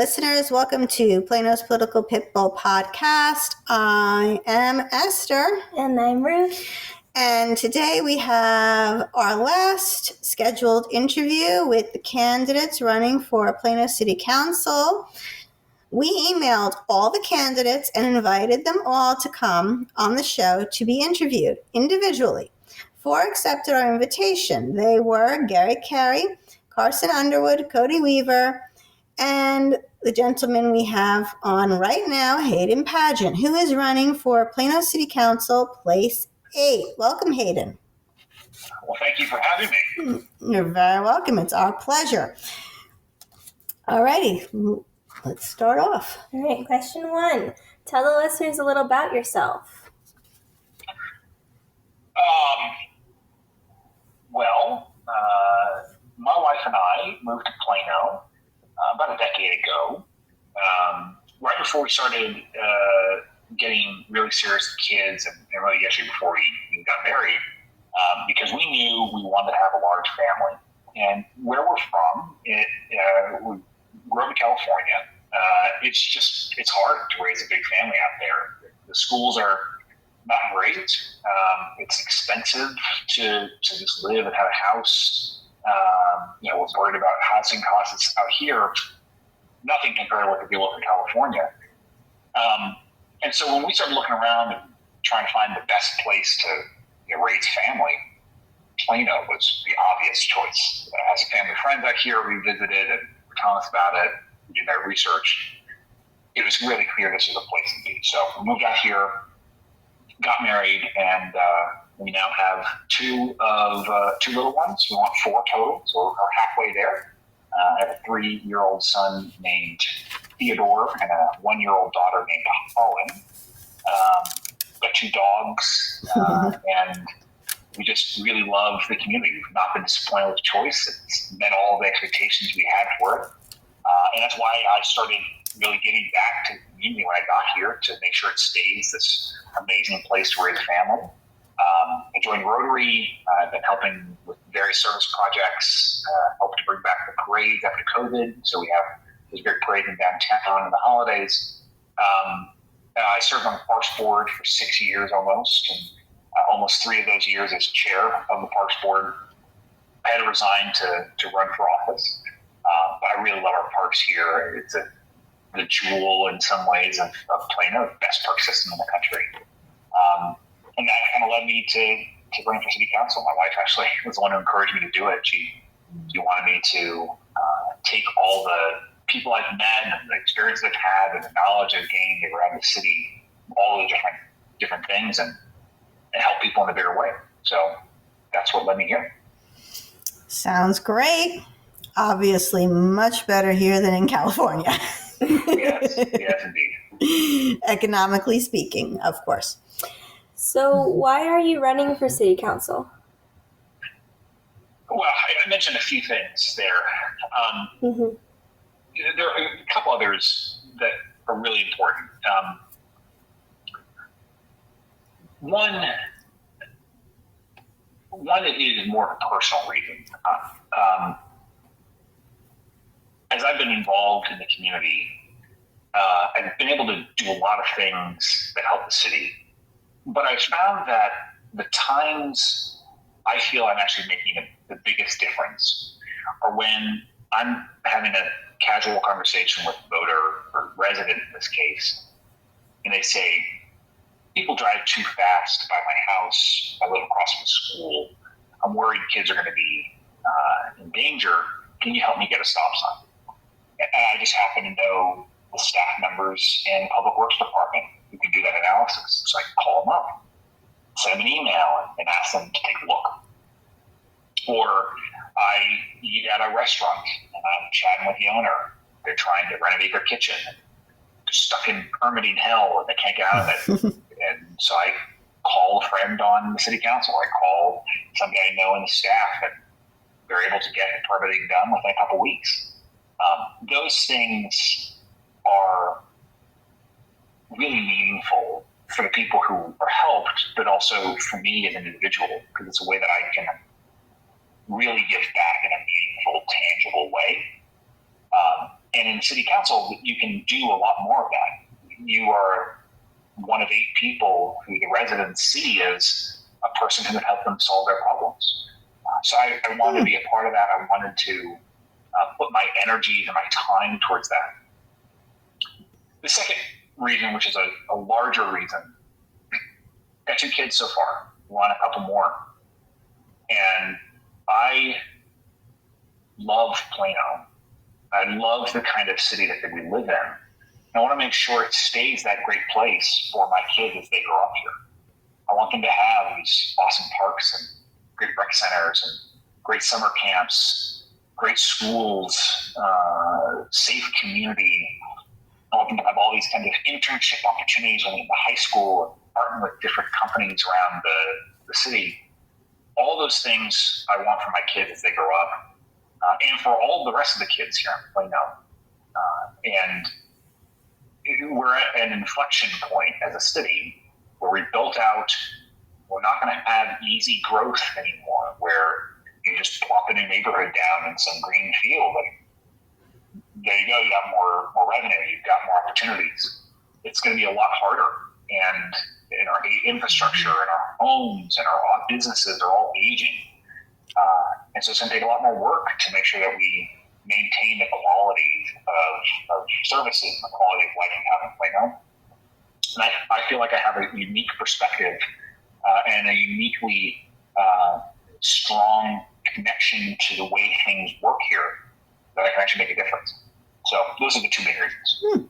listeners. Welcome to Plano's Political Pitbull Podcast. I am Esther. And I'm Ruth. And today we have our last scheduled interview with the candidates running for Plano City Council. We emailed all the candidates and invited them all to come on the show to be interviewed individually. 4 accepted our invitation. They were Gary Carey, Carson Underwood, Cody Weaver, and the gentleman we have on right now, Hayden Padgett, who is running for Plano City Council, Place 8. Welcome, Hayden. Well, thank you for having me. You're very welcome. It's our pleasure. All righty. Let's start off. All right, question 1. Tell the listeners a little about yourself. My wife and I moved to Plano about a decade ago, right before we started getting really serious with kids, and really actually before we even got married, because we knew we wanted to have a large family. And where we're from, we grew up in California. It's hard to raise a big family out there. The schools are not great. It's expensive to just live and have a house. We're worried about housing costs out here. Nothing compared to what they deal with in California. And so when we started looking around and trying to find the best place to raise family, Plano was the obvious choice. As a family friends out here, we visited and were telling us about it. We did our research. It was really clear this was a place to be. So we moved out here, got married, and we now have two little ones. We want 4 total, so we're halfway there. I have a 3-year-old son named Theodore and a 1-year-old daughter named Holland. Got 2 dogs, and we just really love the community. We've not been disappointed with the choice. It's met all the expectations we had for it. And that's why I started really giving back to the community when I got here to make sure it stays this amazing place to raise a family. I joined Rotary. I've been helping with various service projects, helped to bring back the parades after COVID. So we have this great parade in downtown in the holidays. I served on the Parks Board for 6 years almost, and almost 3 of those years as chair of the Parks Board. I had to resign to run for office, but I really love our parks here. It's the jewel in some ways of Plano, the best park system in the country. And that kind of led me to run for city council. My wife actually was the one who encouraged me to do it. She wanted me to take all the people I've met and the experience I've had and the knowledge I've gained around the city, all the different things, and help people in a bigger way. So that's what led me here. Sounds great. Obviously much better here than in California. Yes, indeed. Economically speaking, of course. So why are you running for city council? Well, I mentioned a few things there. There are a couple others that are really important. One it is more of a personal reason. As I've been involved in the community, I've been able to do a lot of things that help the city. But I've found that the times I feel I'm actually making the biggest difference are when I'm having a casual conversation with a voter or resident in this case, and they say, people drive too fast by my house. I live across from the school. I'm worried kids are going to be in danger. Can you help me get a stop sign? And I just happen to know the staff members in the Public Works Department who can do that analysis. So I can call them up, send them an email, and ask them to take a look. Or I eat at a restaurant and I'm chatting with the owner. They're trying to renovate their kitchen. They're stuck in permitting hell and they can't get out of it. And so I call a friend on the city council. I call somebody I know in the staff, and they're able to get permitting done within a couple weeks. Those things are really meaningful for the people who are helped, but also for me as an individual, because it's a way that I can really give back in a meaningful, tangible way. And in city council, you can do a lot more of that. You are one of 8 people who the residents see as a person who can help them solve their problems. So I wanted to be a part of that. I wanted to put my energy and my time towards that. The second reason, which is a larger reason, got 2 kids so far. Want a couple more. And I love Plano. I love the kind of city that we live in. I want to make sure it stays that great place for my kids as they grow up here. I want them to have these awesome parks and great rec centers and great summer camps, great schools, safe community. I want them to have all these kind of internship opportunities when they get to high school, partner with different companies around the city. All those things I want for my kids as they grow up, and for all the rest of the kids here in Plano. And we're at an inflection point as a city where we built out. We're not going to have easy growth anymore, where you just plop a new neighborhood down in some green field and there you go. You got more revenue. You've got more opportunities. It's going to be a lot harder. And in our infrastructure and our homes and our businesses are all aging. And so it's going to take a lot more work to make sure that we maintain the quality of services and the quality of life we have in Plano. And I feel like I have a unique perspective and a uniquely strong connection to the way things work here that I can actually make a difference. So those are the 2 main reasons.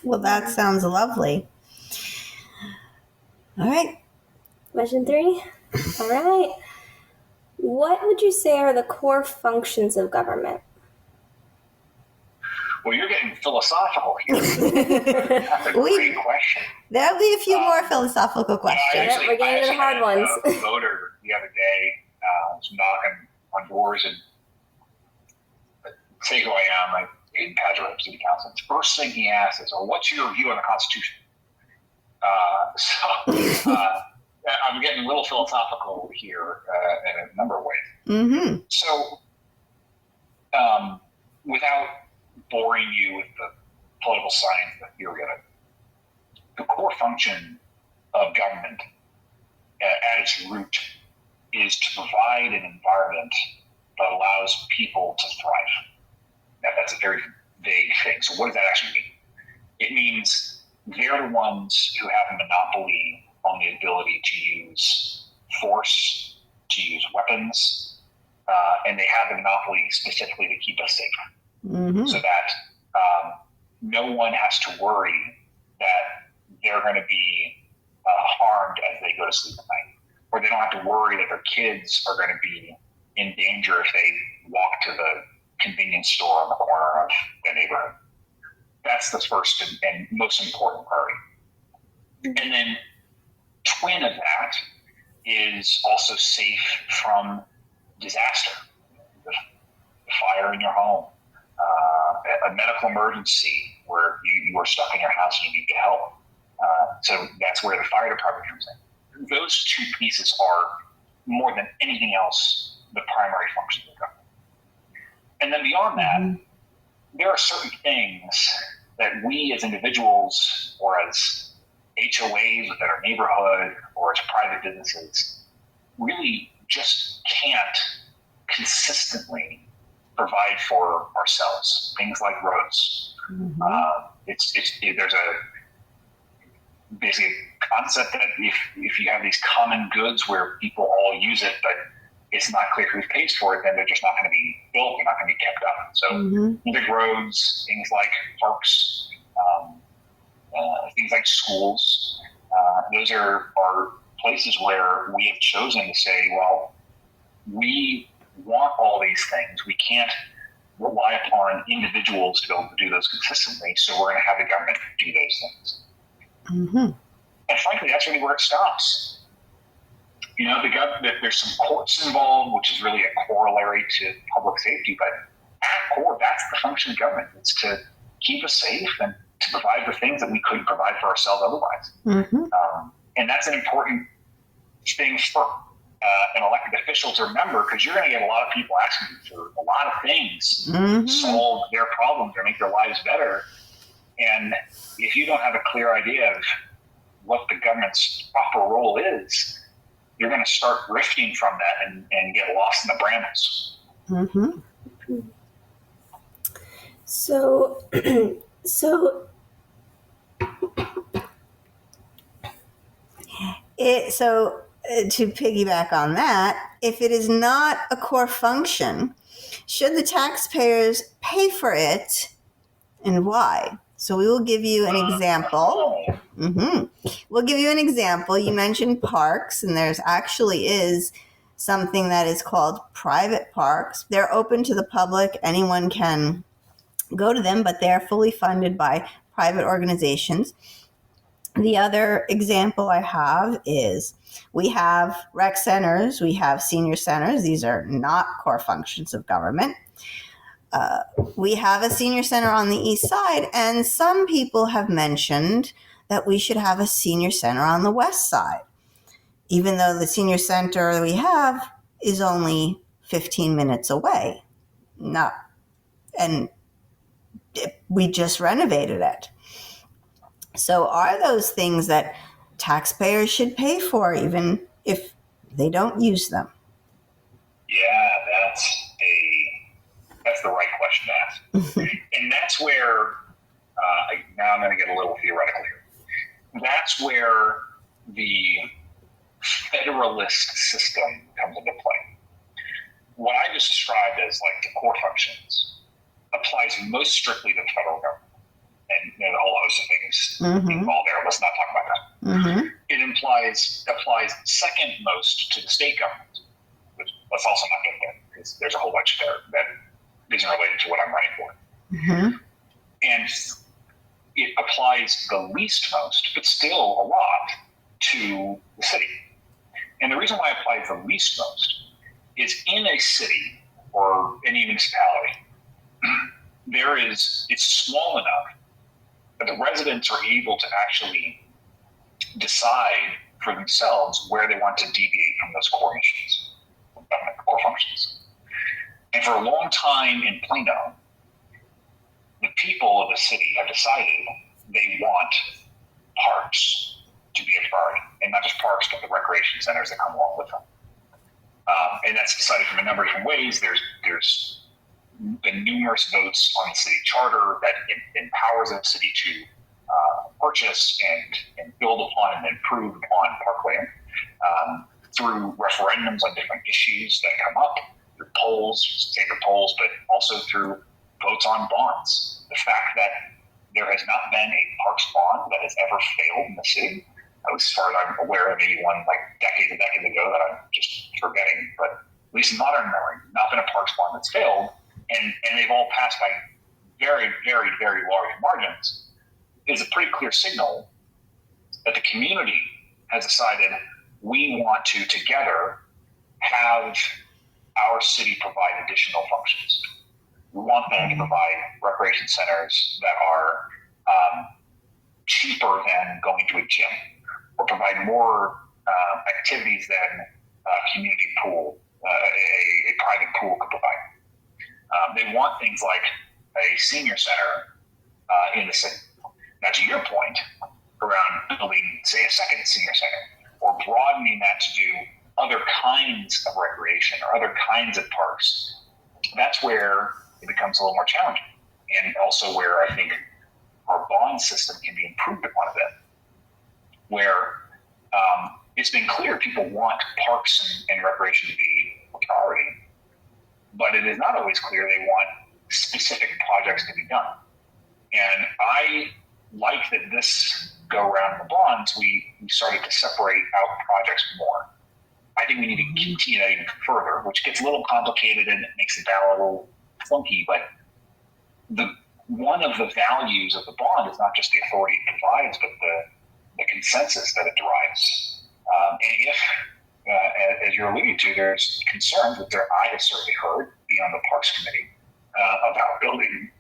Well, that sounds lovely. All right. Question 3. All right. What would you say are the core functions of government? Well, you're getting philosophical here. That's a great question. There'll be a few more philosophical questions. We're getting to the hard ones. A voter the other day was knocking on doors and say who I am. I'm Hayden, Padgett, City Council. The first thing he asked is, what's your view on the Constitution? I'm getting a little philosophical here in a number of ways. Mm-hmm. So, without boring you with the political science, the theory of it, the core function of government at its root is to provide an environment that allows people to thrive. Now, that's a very vague thing. So what does that actually mean? It means they're the ones who have a monopoly on the ability to use force, to use weapons, and they have the monopoly specifically to keep us safe. Mm-hmm. So that no one has to worry that they're going to be harmed as they go to sleep at night, or they don't have to worry that their kids are going to be in danger if they walk to the convenience store on the corner of their neighborhood. That's the first and most important priority. And then twin of that is also safe from disaster, the fire in your home, a medical emergency where you are stuck in your house and you need help. So that's where the fire department comes in. Those 2 pieces are, more than anything else, the primary functions of the government. And then beyond that, there are certain things that we as individuals or as HOAs within our neighborhood or as private businesses really just can't consistently provide for ourselves. Things like roads. Mm-hmm. There's a basic concept that if you have these common goods where people all use it, but it's not clear who pays for it, then they're just not going to be built. They're not going to be kept up. So big roads, things like parks, things like schools, those are places where we have chosen to say, well, we want all these things. We can't rely upon individuals to be able to do those consistently, so we're going to have the government do those things. Mm-hmm. And frankly, that's really where it stops. You know, there's some courts involved, which is really a corollary to public safety, but at core, that's the function of government. It's to keep us safe and to provide the things that we couldn't provide for ourselves otherwise. Mm-hmm. And that's an important thing an elected official to remember, because you're going to get a lot of people asking you for a lot of things to solve their problems or make their lives better. And if you don't have a clear idea of what the government's proper role is, you're going to start drifting from that and get lost in the brambles. Mm-hmm. So to piggyback on that, if it is not a core function, should the taxpayers pay for it, and why? So we will give you an example. We'll give you an example. You mentioned parks, and there's actually is something that is called private parks. They're open to the public. Anyone can go to them, but they're fully funded by private organizations. The other example I have is we have rec centers, we have senior centers. These are not core functions of government. We have a senior center on the east side, and some people have mentioned that we should have a senior center on the west side, even though the senior center we have is only 15 minutes away. And we just renovated it. So are those things that taxpayers should pay for, even if they don't use them? Yeah, that's the right question to ask. And that's where, now I'm going to get a little theoretical here. That's where the federalist system comes into play. What I just described as like the core functions applies most strictly to the federal government. And there's a whole host of things involved there. Let's not talk about that. It applies second most to the state government. Which, let's also not get there, because there's a whole bunch there that isn't related to what I'm running for. And it applies the least most, but still a lot, to the city. And the reason why it applies the least most is in a city or any municipality, it's small enough that the residents are able to actually decide for themselves where they want to deviate from those core missions, core functions. And for a long time in Plano, the people of the city have decided they want parks to be a priority, and not just parks, but the recreation centers that come along with them. And that's decided from a number of different ways. There's been numerous votes on the city charter that empowers the city to purchase and build upon and improve upon parkland through referendums on different issues that come up, through polls, standard polls, but also through votes on bonds. The fact that there has not been a parks bond that has ever failed in the city, at least as far as I'm aware, maybe one like decades and decades ago that I'm just forgetting, but at least in modern memory, not been a parks bond that's failed. And they've all passed by very, very, very large margins, is a pretty clear signal that the community has decided we want to together have our city provide additional functions. We want them to provide recreation centers that are cheaper than going to a gym, or provide more activities than a community pool, a private pool could provide. They want things like a senior center in the city. Now, to your point, around building, say, a second senior center, or broadening that to do other kinds of recreation or other kinds of parks, that's where it becomes a little more challenging. And also where I think our bond system can be improved upon a bit, where it's been clear people want parks and recreation to be a priority, but it is not always clear they want specific projects to be done. And I like that this go around in the bonds, we started to separate out projects more. I think we need to continue that even further, which gets a little complicated and it makes the ballot a little funky, but one of the values of the bond is not just the authority it provides, but the consensus that it derives. And if, as you're alluding to, there's concerns that I have certainly heard, being on the Parks Committee, about building,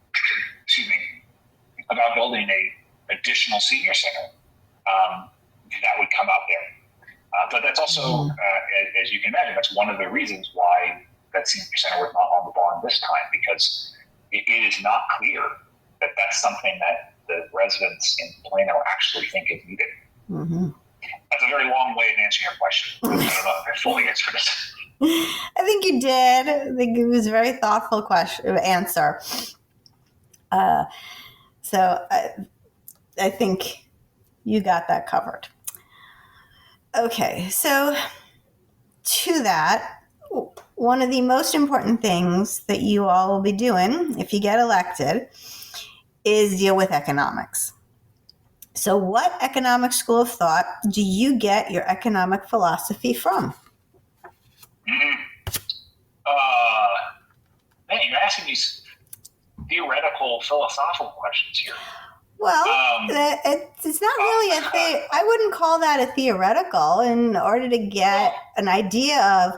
about building a additional senior center that would come out there. But that's also, as you can imagine, that's one of the reasons why that senior center was not on the bond this time, because it is not clear that that's something that the residents in Plano actually think is needed. Mm-hmm. That's a very long way of answering your question. I don't know if I fully answered it. I think you did. I think it was a very thoughtful answer. So I think you got that covered. Okay, so to that, one of the most important things that you all will be doing if you get elected is deal with economics. So what economic school of thought do you get your economic philosophy from? Man, you're asking these theoretical, philosophical questions here. Well, it's not really I wouldn't call that a theoretical. In order to get an idea of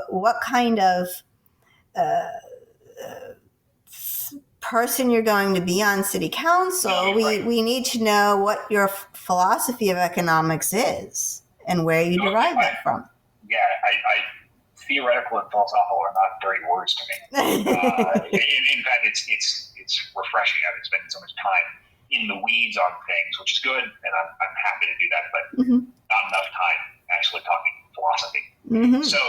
what kind of person you're going to be on city council, we need to know what your philosophy of economics is and where you derive that from. Yeah, I theoretical and philosophical are not dirty words to me. In fact, it's refreshing. I've been spending so much time in the weeds on things, which is good, and I'm happy to do that, but not enough time actually talking philosophy. Mm-hmm. So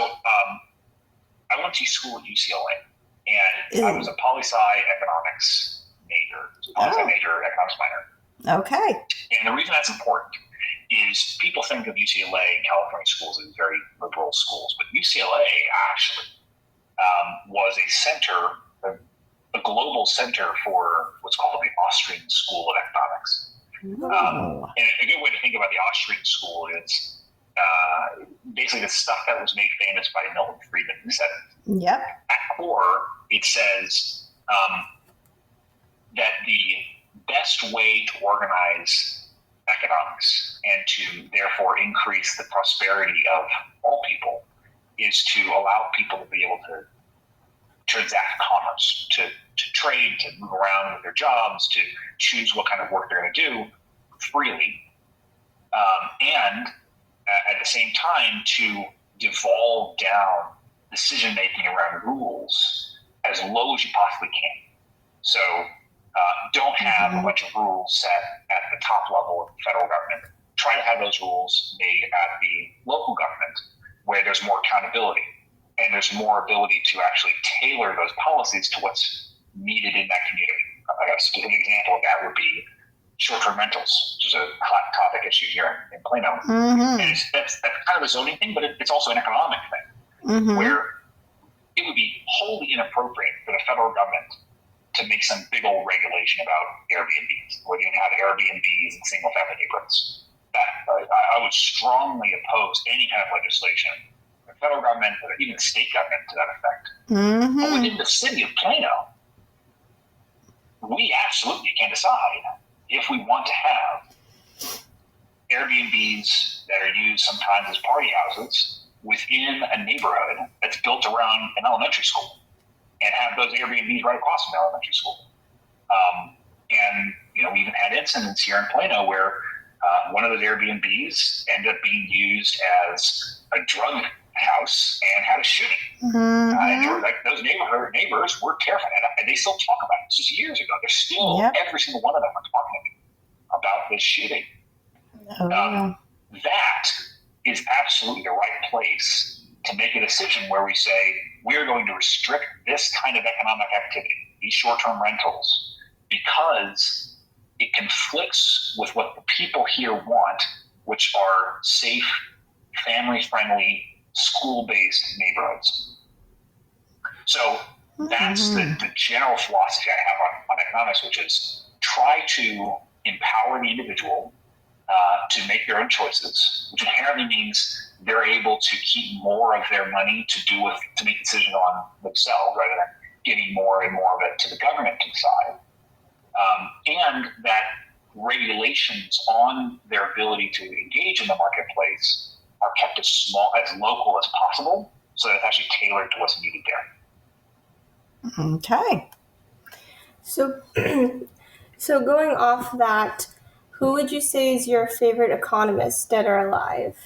I went to school at UCLA, and I was a poli-sci economics major, major, economics minor. Okay. And the reason that's important is people think of UCLA and California schools as very liberal schools, but UCLA actually was a center, a global center for what's called the Austrian School of Economics. And a good way to think about the Austrian school is basically the stuff that was made famous by Milton Friedman in the 70s. Yep. At core, it says that the best way to organize economics and to therefore increase the prosperity of all people is to allow people to be able to transact commerce, to trade, to move around with their jobs, to choose what kind of work they're going to do freely, and at the same time to devolve down decision making around rules as low as you possibly can. So don't have a bunch of rules set at the top level of the federal government. Try to have those rules made at the local government where there's more accountability and there's more ability to actually tailor those policies to what's needed in that community. A specific example of that would be short-term rentals, which is a hot topic issue here in Plano. And that's kind of a zoning thing, but it's also an economic thing, where it would be wholly inappropriate for the federal government to make some big old regulation about Airbnbs, where you can have Airbnbs in single-family neighborhoods. I would strongly oppose any kind of legislation, the federal government or even the state government to that effect. But within the city of Plano, we absolutely can decide if we want to have Airbnbs that are used sometimes as party houses within a neighborhood that's built around an elementary school, and have those Airbnbs right across from the elementary school. And we even had incidents here in Plano where one of those Airbnbs ended up being used as a drug house and had a shooting. And they were like, those neighbors were terrified, and they still talk about it. This was years ago. They're still every single one of them are talking about this shooting. That is absolutely the right place to make a decision where we say we're going to restrict this kind of economic activity, these short-term rentals, because it conflicts with what the people here want, which are safe, family-friendly, school-based neighborhoods. So that's the general philosophy I have on economics, which is try to empower the individual to make their own choices, which inherently means they're able to keep more of their money to make decisions on themselves rather than giving more and more of it to the government to decide. And that regulations on their ability to engage in the marketplace are kept as local as possible, so that it's actually tailored to what's needed there. Okay. So going off that, Who would you say is your favorite economist, dead or alive?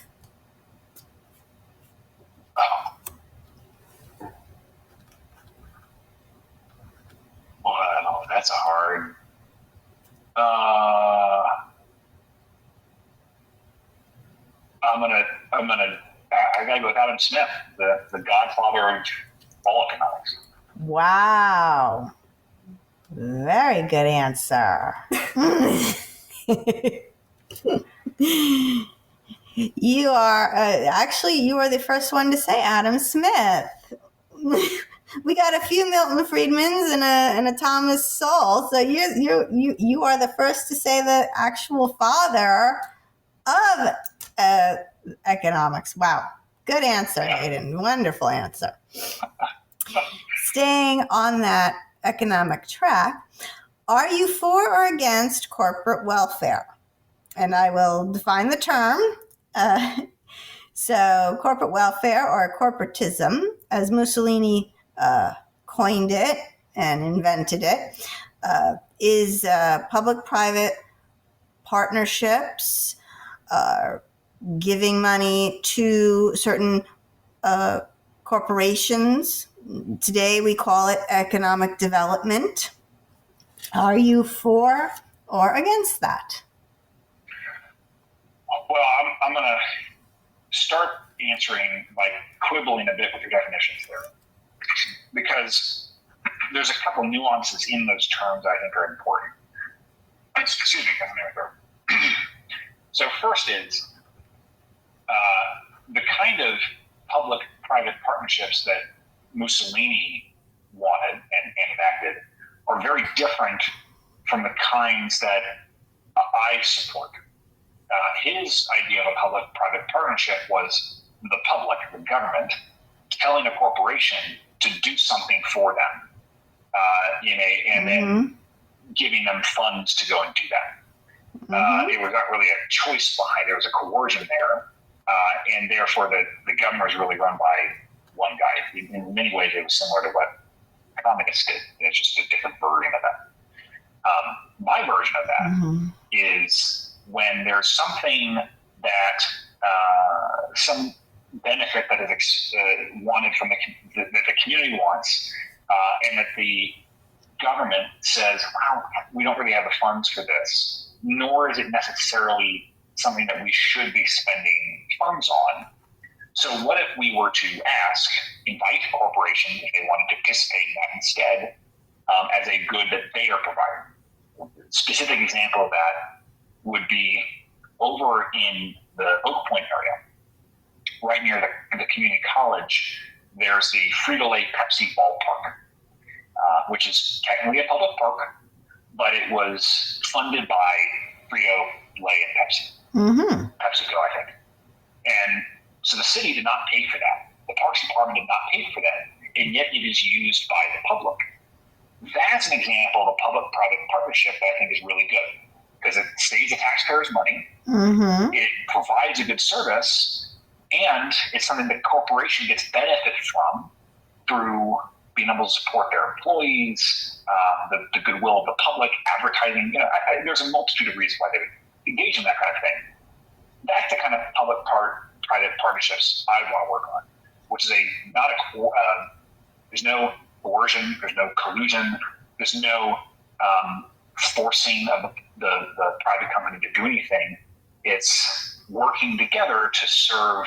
Wow, that's a hard. I gotta go with Adam Smith, the godfather of all economics. Wow. Very good answer. You are you are the first one to say Adam Smith. We got a few Milton Friedmans and a Thomas Sowell, so you are the first to say the actual father of economics. Wow, good answer, Hayden. Wonderful answer. Staying on that economic track, are you for or against corporate welfare? And I will define the term. So corporate welfare, or corporatism, as Mussolini coined it and invented it, is public-private partnerships, giving money to certain corporations. Today we call it economic development. Are you for or against that? Well, I'm going to start answering by quibbling a bit with your definitions there, because there's a couple nuances in those terms I think are important. Excuse me. So first is the kind of public-private partnerships that Mussolini wanted and enacted are very different from the kinds that I support. His idea of a public-private partnership was the public, the government, telling a corporation to do something for them, then giving them funds to go and do that. It was not really a choice behind it. There was a coercion there, and therefore the government was really run by one guy. In many ways, it was similar to what communists did. It's just a different version of that. My version of that is when there's something that some benefit that is wanted from that the community wants, and that the government says, "Wow, we don't really have the funds for this," nor is it necessarily something that we should be spending funds on. So what if we were to invite a corporation if they wanted to participate in that instead, as a good that they are providing? A specific example of that would be over in the Oak Point area, right near the community college. There's the Frito-Lay Pepsi ballpark, which is technically a public park, but it was funded by Frito-Lay and Pepsi. PepsiCo, I think. And so the city did not pay for that. The Parks Department did not pay for that, and yet it is used by the public. That's an example of a public-private partnership that I think is really good, because it saves the taxpayers money, it provides a good service, and it's something the corporation gets benefit from through being able to support their employees, the goodwill of the public, advertising. There's a multitude of reasons why they would engage in that kind of thing. That's the kind of public-private partnerships I want to work on, which is there's no coercion, there's no collusion, there's no forcing of the private company to do anything. It's working together to serve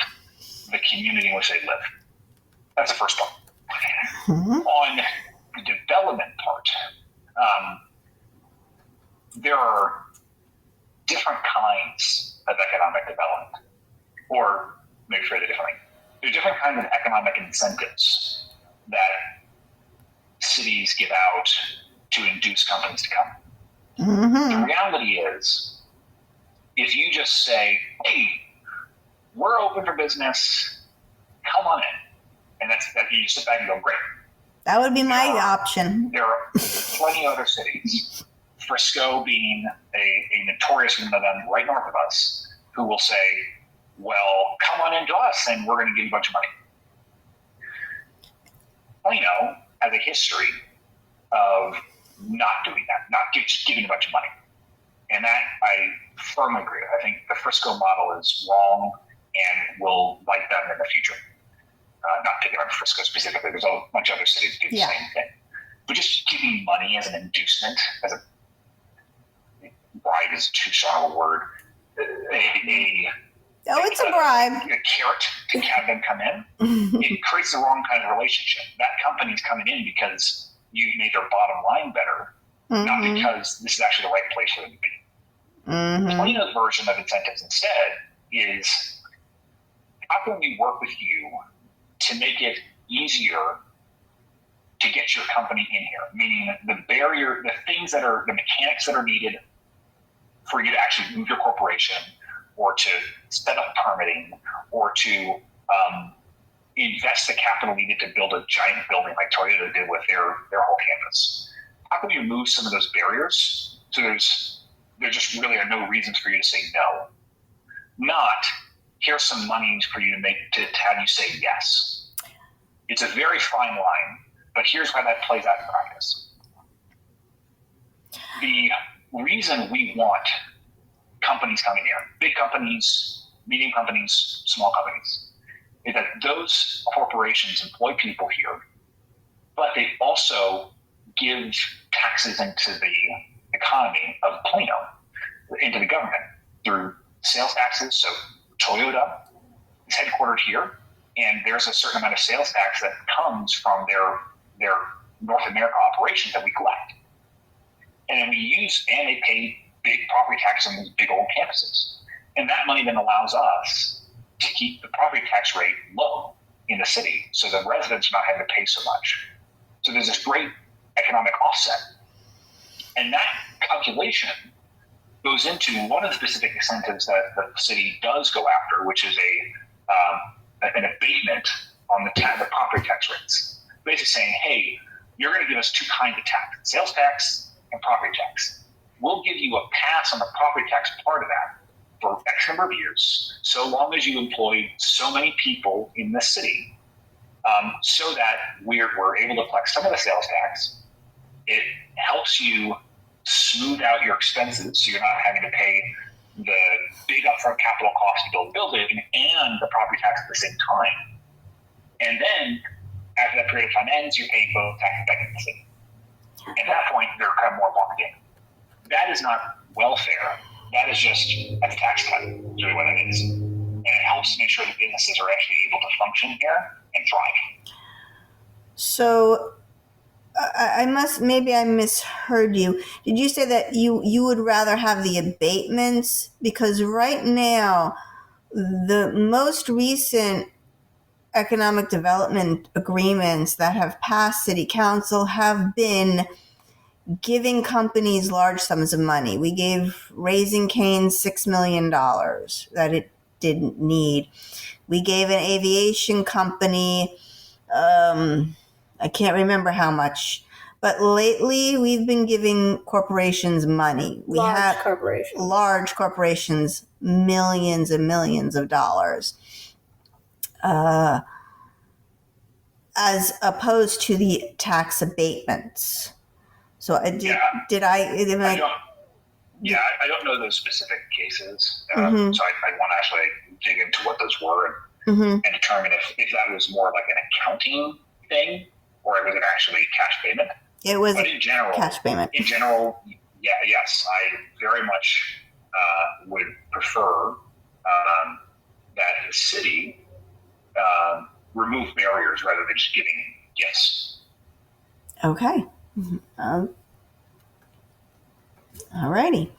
the community in which they live. That's the first one. On the development part, there are different kinds of economic development, or maybe phrase it differently. There are different kinds of economic incentives that cities give out to induce companies to come. The reality is, if you just say, "Hey, we're open for business, come on in," and that you sit back and go, "Great." That would be my option. There are plenty of other cities, Frisco being a notorious one of them right north of us, who will say, "Well, come on into us and we're going to give you a bunch of money." Plano has a history of not doing that, not just giving a bunch of money. And that I firmly agree. I think the Frisco model is wrong and will bite them in the future. Not picking on Frisco specifically, there's a bunch of other cities do the same thing. But just giving money as an inducement, as a bribe is too strong a word, it's a bribe. A carrot to have them come in, it creates the wrong kind of relationship. That company's coming in because you made their bottom line better, not because this is actually the right place for them to be. Plano's version of incentives instead is, how can we work with you to make it easier to get your company in here? Meaning the barrier, the things that are, the mechanics that are needed for you to actually move your corporation, or to set up permitting, or to invest the capital needed to build a giant building like Toyota did with their whole campus. How can we remove some of those barriers so there just really are no reasons for you to say no? Not, here's some money for you to have you say yes. It's a very fine line, but here's how that plays out in practice. The reason we want companies coming here, big companies, medium companies, small companies, is that those corporations employ people here, but they also give taxes into the economy of Plano, into the government through sales taxes. So Toyota is headquartered here, and there's a certain amount of sales tax that comes from their North America operations that we collect. And then they pay big property tax on these big old campuses. And that money then allows us to keep the property tax rate low in the city, so the residents are not having to pay so much. So there's this great economic offset. And that calculation goes into one of the specific incentives that the city does go after, which is an abatement on the property tax rates. Basically saying, hey, you're going to give us two kinds of tax, sales tax and property tax. We'll give you a pass on the property tax part of that for X number of years, so long as you employ so many people in the city, so that we're able to collect some of the sales tax. It helps you smooth out your expenses, so you're not having to pay the big upfront capital cost to build a building and the property tax at the same time. And then, after that period of time ends, you're paying both taxes back in the city. At that point, they're kind of more locked in. That is not welfare. That is just a tax cut, is really what it is. And it helps to make sure that businesses are actually able to function here and thrive. So maybe I misheard you. Did you say that you would rather have the abatements? Because right now, the most recent economic development agreements that have passed city council have been giving companies large sums of money. We gave Raising Cane's $6 million that it didn't need. We gave an aviation company, I can't remember how much, but lately we've been giving corporations money. Large corporations, millions and millions of dollars, as opposed to the tax abatements. So I don't know those specific cases. So I want to actually dig into what those were and determine if that was more like an accounting thing, or was it actually cash payment? It was but in general, cash payment. In general, yes, I very much would prefer that the city remove barriers rather than just giving gifts. Okay. Alrighty.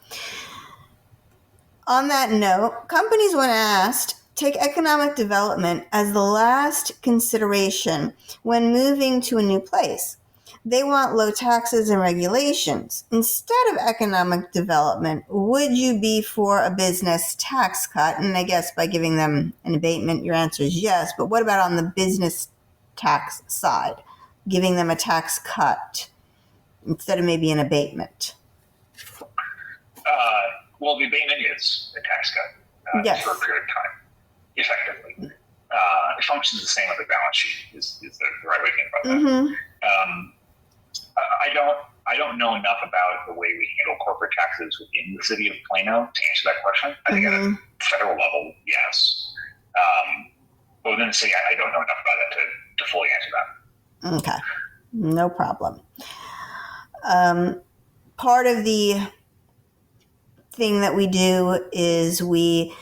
On that note, companies, when asked, take economic development as the last consideration when moving to a new place. They want low taxes and regulations. Instead of economic development, would you be for a business tax cut? And I guess by giving them an abatement, your answer is yes. But what about on the business tax side? Giving them a tax cut instead of maybe an abatement? Well, the abatement is a tax cut yes. for a period of time, effectively. It functions the same as the balance sheet is the right way to think about that. I don't know enough about the way we handle corporate taxes within the city of Plano to answer that question. I think at a federal level, yes. But within the city, I don't know enough about it to fully answer that. Okay, no problem. Part of the thing that we do is we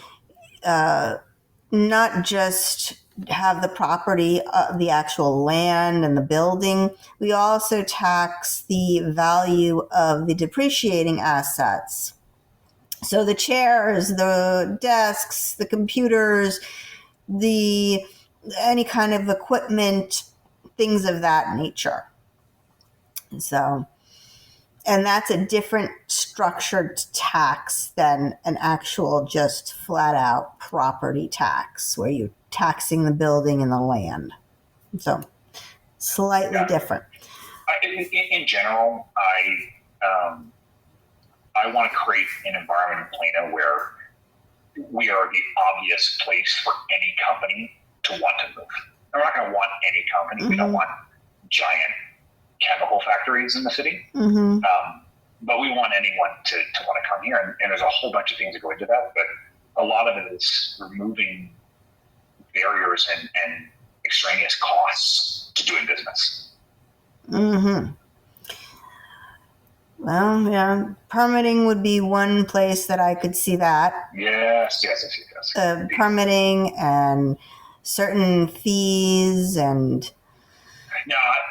not just have the property, the actual land and the building. We also tax the value of the depreciating assets. So the chairs, the desks, the computers, any kind of equipment, things of that nature. So, and that's a different structured tax than an actual just flat out property tax where you're taxing the building and the land. So slightly different. In general, I want to create an environment in Plano where we are the obvious place for any company to want to move. We're not going to want any company. We don't want giant chemical factories in the city. But we want anyone to want to come here. And there's a whole bunch of things that go into that. But a lot of it is removing barriers and extraneous costs to doing business. Well, yeah, permitting would be one place that I could see that. Yes. Permitting and certain fees and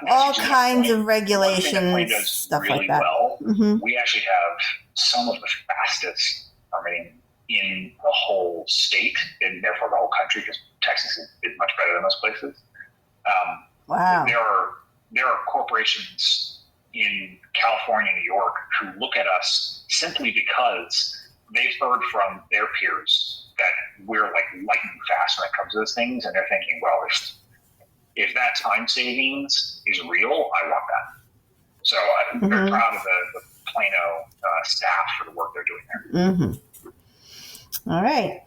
all kinds of regulations, stuff really like that. Well, we actually have some of the fastest permitting in the whole state and therefore the whole country, because Texas is much better than most places. Wow. There are corporations in California and New York who look at us simply because they've heard from their peers that we're like lightning fast when it comes to those things, and they're thinking, well, if that time savings is real, I want that. So I'm very proud of the Plano staff for the work they're doing there. All right.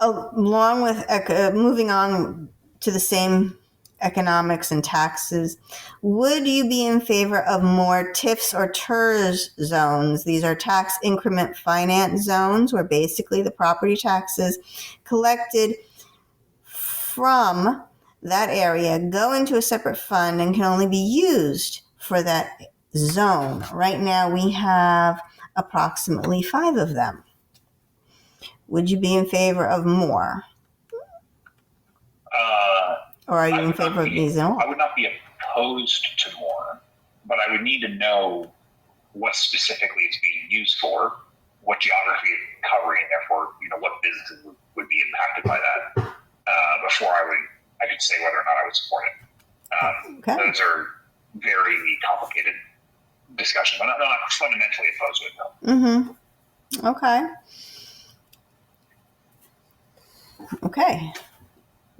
Along with moving on to the same economics and taxes, would you be in favor of more TIFs or TERS zones? These are tax increment finance zones where basically the property taxes collected from that area go into a separate fund and can only be used for that zone. Right now we have approximately 5 of them. Would you be in favor of more? Or are you in favor of these at all? I would not be opposed to more, but I would need to know what specifically it's being used for, what geography it's covering, and therefore, what businesses would be impacted by that before I could say whether or not I would support it. Okay. Those are very complicated discussions, but I'm not fundamentally opposed to it, though. Okay.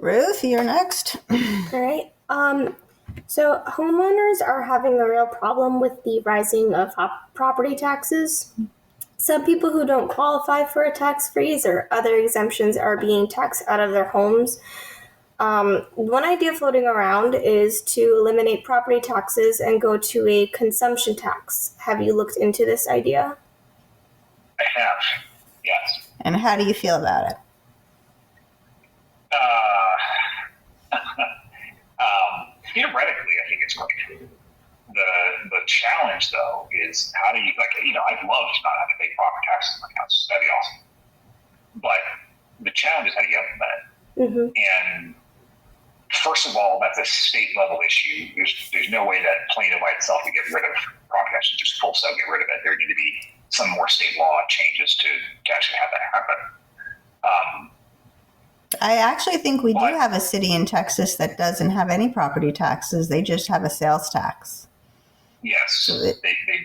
Ruth, you're next. All right. So homeowners are having a real problem with the rising of property taxes. Some people who don't qualify for a tax freeze or other exemptions are being taxed out of their homes. One idea floating around is to eliminate property taxes and go to a consumption tax. Have you looked into this idea? I have, yes. And how do you feel about it? Theoretically, I think it's great. The challenge, though, is how do you, I'd love to not have to pay property taxes in my house. That'd be awesome. But the challenge is how do you implement it? And first of all, that's a state level issue. There's no way that Plano by itself can get rid of property taxes, just full stop get rid of it. There need to be some more state law changes to actually have that happen. I actually think we do have a city in Texas that doesn't have any property taxes. They just have a sales tax. Yes, they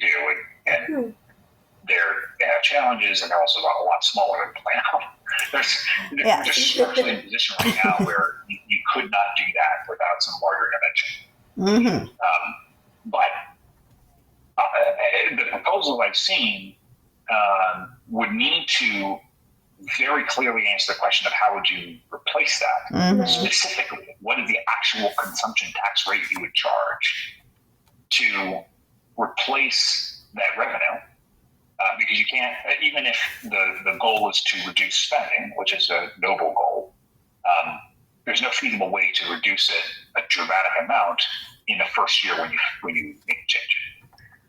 do. And they have challenges, and they're also a lot smaller than Plano. They're structurally in a position right now where you could not do that without some larger intervention. But the proposal I've seen would need to very clearly answer the question of how would you replace that. Specifically, what is the actual consumption tax rate you would charge to replace that revenue, because you can't, even if the goal is to reduce spending, which is a noble goal, there's no feasible way to reduce it a dramatic amount in the first year when you make a change.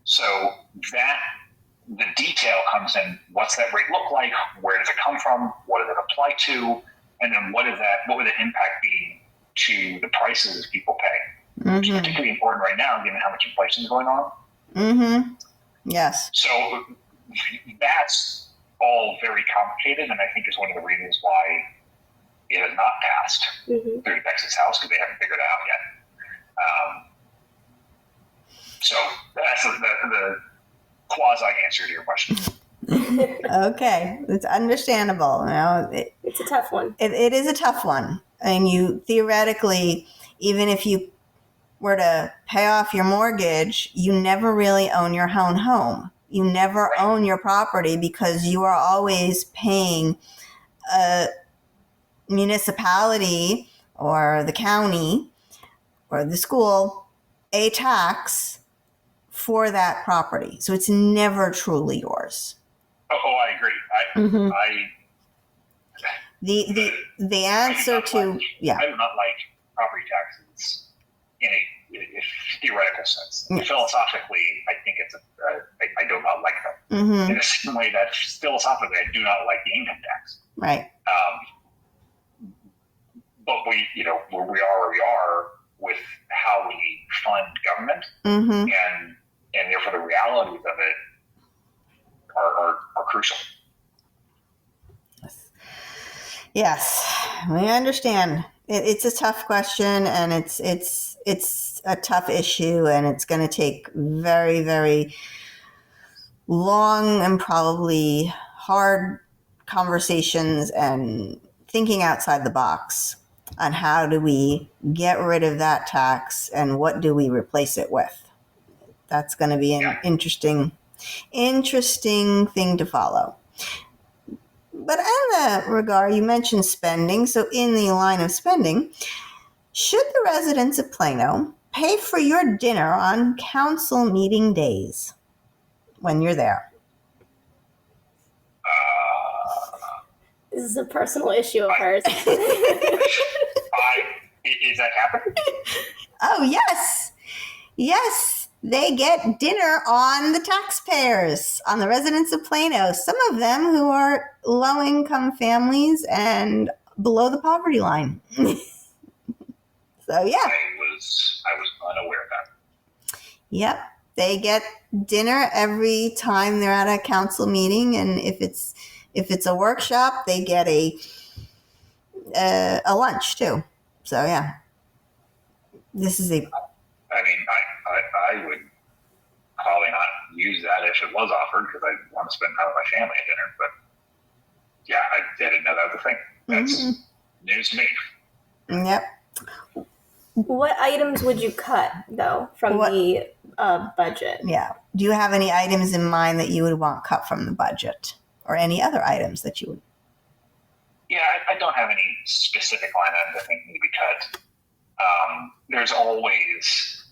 So that the detail comes in: what's that rate look like? Where does it come from? What does it apply to? And then what would the impact be to the prices people pay? Which is particularly important right now, given how much inflation is going on. Mm-hmm. Yes. So that's all very complicated, and I think is one of the reasons why it has not passed through the Texas House, because they haven't figured it out yet. So that's the quasi answer to your question. Okay, it's understandable. You know, It's a tough one. It is a tough one, and you theoretically, even if you were to pay off your mortgage, you never really own your own home. You never own your property because you are always paying a municipality or the county or the school a tax for that property. So it's never truly yours. Oh, I agree. The answer to I do not like property taxes in a theoretical sense. Yes. Philosophically, I think I do not like them. In the same way that philosophically, I do not like the income tax. Right. But where we are with how we fund government, and therefore the realities of it are crucial. Yes, we understand. It's a tough question, and it's a tough issue, and it's going to take very, very long and probably hard conversations and thinking outside the box on how do we get rid of that tax and what do we replace it with. That's going to be an interesting thing to follow. But in that regard, you mentioned spending. So in the line of spending, should the residents of Plano pay for your dinner on council meeting days when you're there? This is a personal issue of hers. Is that happening? Oh, yes. Yes. They get dinner on the taxpayers, on the residents of Plano. Some of them who are low-income families and below the poverty line. So, yeah. I was unaware of that. Yep. They get dinner every time they're at a council meeting, and if it's a workshop, they get a lunch too. So, yeah. This is a... I would probably not use that if it was offered, because I want to spend time with my family at dinner. But yeah, I didn't know that was a thing. That's news to me. Yep. What items would you cut, though, from the budget? Yeah. Do you have any items in mind that you would want cut from the budget, or any other items that you would? Yeah, I don't have any specific line items I think need to be cut. There's always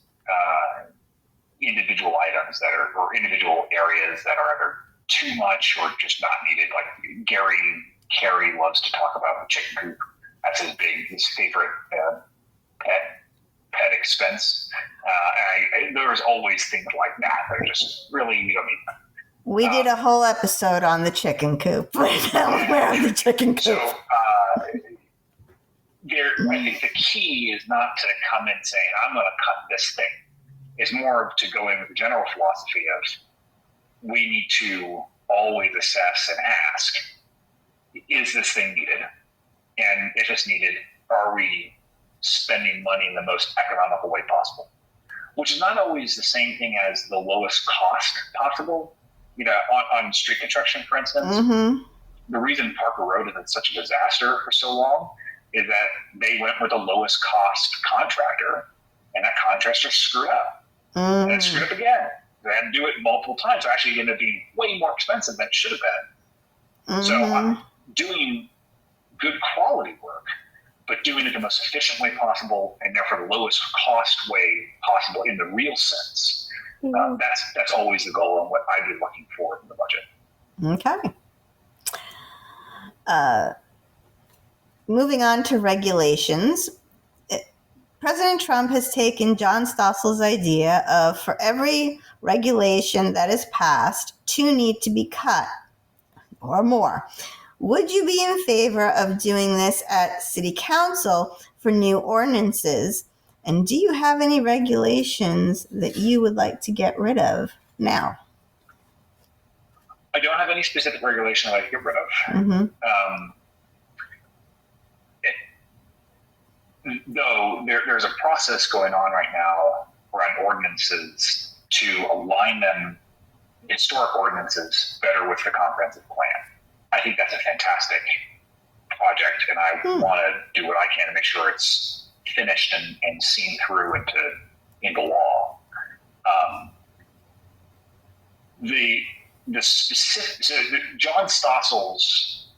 individual items or individual areas that are either too much or just not needed. Like Carey loves to talk about the chicken coop. That's his favorite pet expense. There's always things like that are just really, you don't need them. We did a whole episode on the chicken coop. Where are the chicken coop? So, I think the key is not to come in saying, I'm going to cut this thing. It's more to go in with the general philosophy of we need to always assess and ask, is this thing needed? And if it's needed, are we spending money in the most economical way possible? Which is not always the same thing as the lowest cost possible. On street construction, for instance, the reason Parker Road has been such a disaster for so long is that they went with the lowest cost contractor, and that contractor screwed up. And then screwed up again. They had to do it multiple times. So actually, it ended up being way more expensive than it should have been. So doing good quality work, but doing it the most efficient way possible, and therefore the lowest cost way possible in the real sense, That's always the goal and what I'd be looking for in the budget. Okay. Moving on to regulations. President Trump has taken John Stossel's idea of for every regulation that is passed, 2 need to be cut or more. Would you be in favor of doing this at City Council for new ordinances? And do you have any regulations that you would like to get rid of now? I don't have any specific regulation that I get rid of. Mm-hmm. Though there's a process going on right now around ordinances to align them, historic ordinances, better with the comprehensive plan. I think that's a fantastic project, and I want to do what I can to make sure it's finished and seen through into law. The specific, so John Stossel's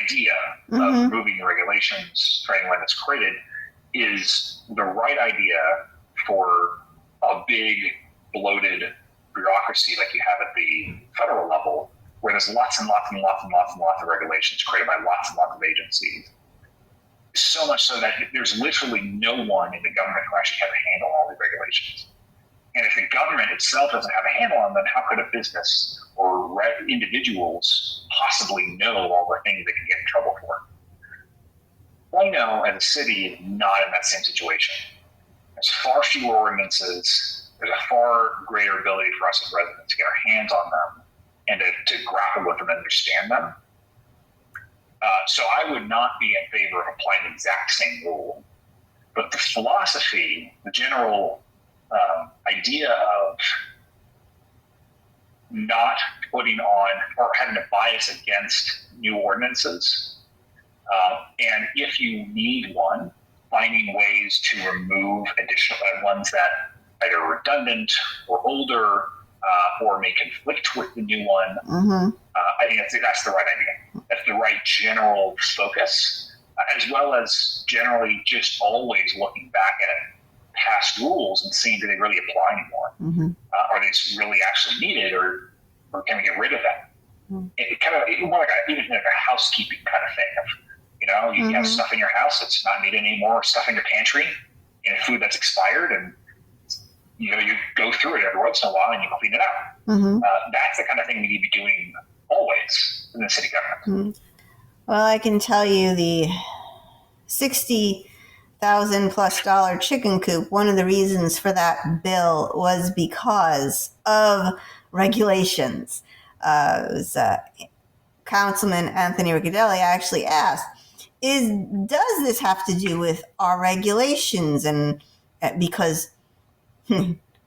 idea of removing the regulations for anyone that's created is the right idea for a big bloated bureaucracy like you have at the federal level, where there's lots and lots and lots and lots and lots of regulations created by lots and lots of agencies. So much so that there's literally no one in the government who actually has a handle on all the regulations. And if the government itself doesn't have a handle on them, how could a business or individuals possibly know all the things they can get in trouble for? Plano as a city is not in that same situation. There's far fewer ordinances. There's a far greater ability for us as residents to get our hands on them and to grapple with them and understand them. So I would not be in favor of applying the exact same rule. But the philosophy, the general idea of not putting on or having a bias against new ordinances, and if you need one, finding ways to remove additional ones that either are redundant or older or may conflict with the new one. I think that's the right idea. That's the right general focus, as well as generally just always looking back at past rules and seeing, do they really apply anymore? Are they really actually needed, or can we get rid of them? It kind of more like even like a housekeeping kind of thing. You have stuff in your house that's not needed anymore, stuff in your pantry, and food that's expired, and you go through it every once in a while and you clean it out. That's the kind of thing we need to be doing always in the city government. Well, I can tell you the $60,000+ chicken coop, one of the reasons for that bill was because of regulations. It was Councilman Anthony Riccadelli actually asked, does this have to do with our regulations? And because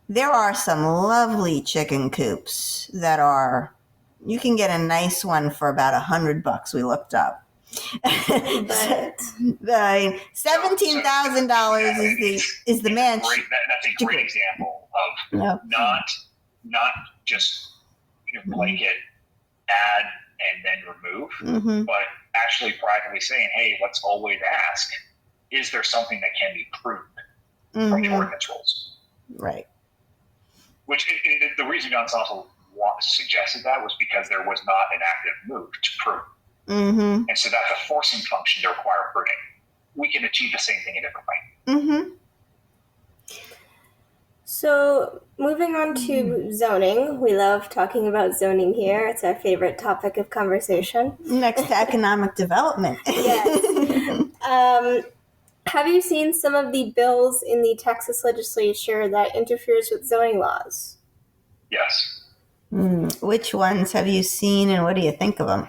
there are some lovely chicken coops that you can get a nice one for about $100. We looked up. But $17,000 is the mansion. That's a great example of not just blanket add and then remove, but actually proactively saying, hey, let's always ask, is there something that can be proved from the ordinance rules? Right. Which the reason John Stossel suggested that was because there was not an active move to prove. And so that's a forcing function to require proving. We can achieve the same thing a different way. So moving on to zoning, we love talking about zoning here. It's our favorite topic of conversation. Next to economic development. Yes. Have you seen some of the bills in the Texas legislature that interferes with zoning laws? Yes. Which ones have you seen, and what do you think of them?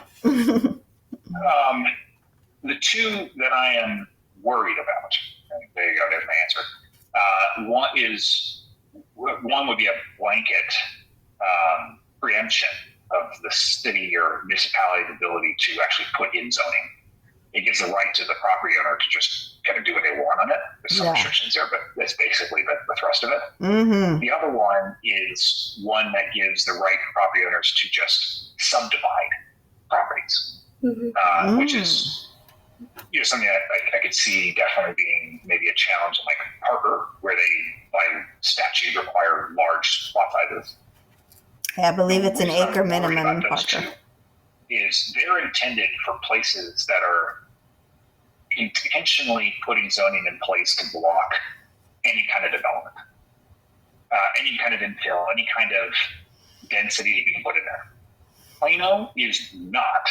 The two that I am worried about, there you go, there's my answer. One would be a blanket preemption of the city or municipality's ability to actually put in zoning. It gives the right to the property owner to just kind of do what they want on it. There's some restrictions there, but that's basically the thrust of it. The other one is one that gives the right for property owners to just subdivide properties, which is something I could see definitely being maybe a challenge in like Parker, where they by statute require large lot sizes. I believe it's an The reason acre I'm worried minimum in about those Parker. two is they're intended for places that are intentionally putting zoning in place to block any kind of development, any kind of infill, any kind of density being put in there. Plano is not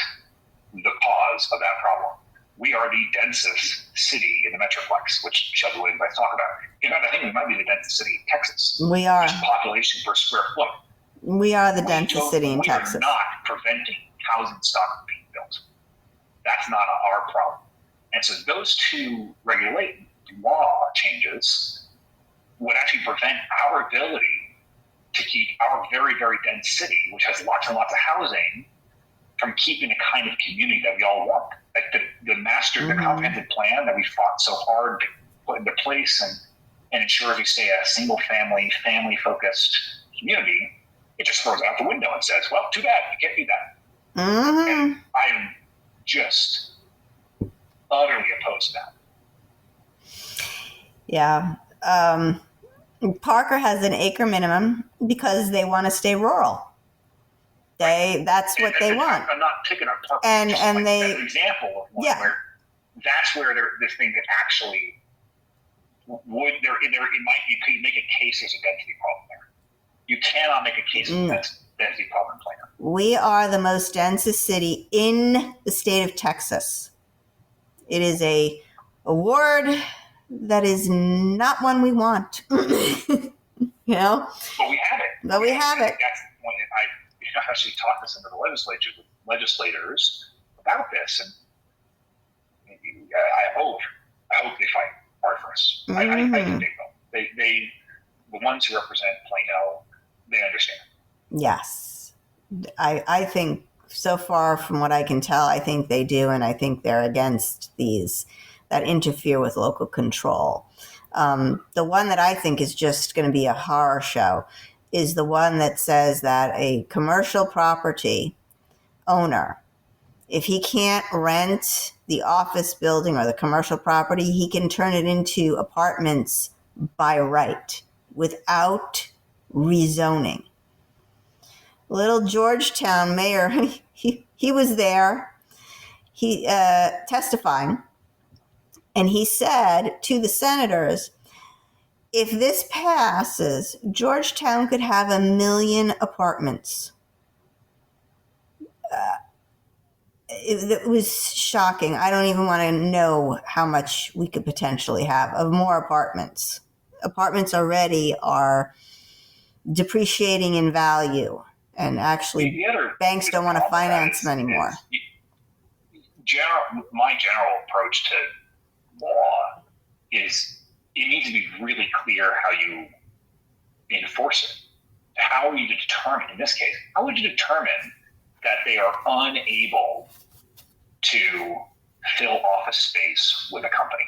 the cause of that problem. We are the densest city in the Metroplex, which Shelby Williams might talk about. In fact, I think we might be the densest city in Texas. We are. Just population per square foot. We are the densest city in Texas. We are not preventing housing stock from being built. That's not our problem. And so those two law changes would actually prevent our ability to keep our very, very dense city, which has lots and lots of housing, from keeping the kind of community that we all want. Like the comprehensive plan that we fought so hard to put into place and ensures we stay a single family focused community, it just throws out the window and says, well, too bad, you can't do that. And I am just utterly opposed to that. Yeah. Parker has an acre minimum because they want to stay rural. That's what they want. I'm not picking on Parker. And they, that's an example of one where that's where this thing could actually it might you could make a case as a density problem there. You cannot make a case as a density problem in Plano. We are the most densest city in the state of Texas. It is a award that is not one we want. But we have it. But we have it. That's the point. I actually talked to some of the legislators about this, and I hope they fight hard for us. I think they will. They the ones who represent Plano, they understand. Yes, I think so far from what I can tell, I think they do, and I think they're against these that interfere with local control. The one that I think is just going to be a horror show is the one that says that a commercial property owner, if he can't rent the office building or the commercial property, he can turn it into apartments by right without rezoning. Little Georgetown mayor, he was there, he testifying, and he said to the senators, if this passes, Georgetown could have 1 million apartments. It was shocking. I don't even want to know how much we could potentially have of more apartments. Apartments already are depreciating in value, and actually banks don't want to finance them anymore. My general approach to law is it needs to be really clear how you enforce it. How are you to determine, in this case, how would you determine that they are unable to fill office space with a company,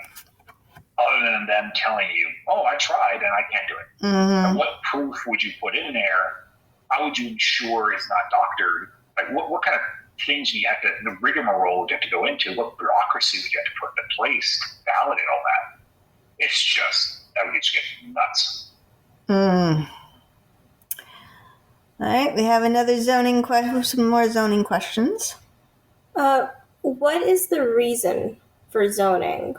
other than them telling you, oh, I tried and I can't do it? And what proof would you put in there? How would you ensure it's not doctored? Like what kind of things do you have to, the rigmarole you have to go into, what bureaucracy would you have to put into place to validate all that? It's just, that would just get nuts. All right, we have another zoning question, some more zoning questions. What is the reason for zoning?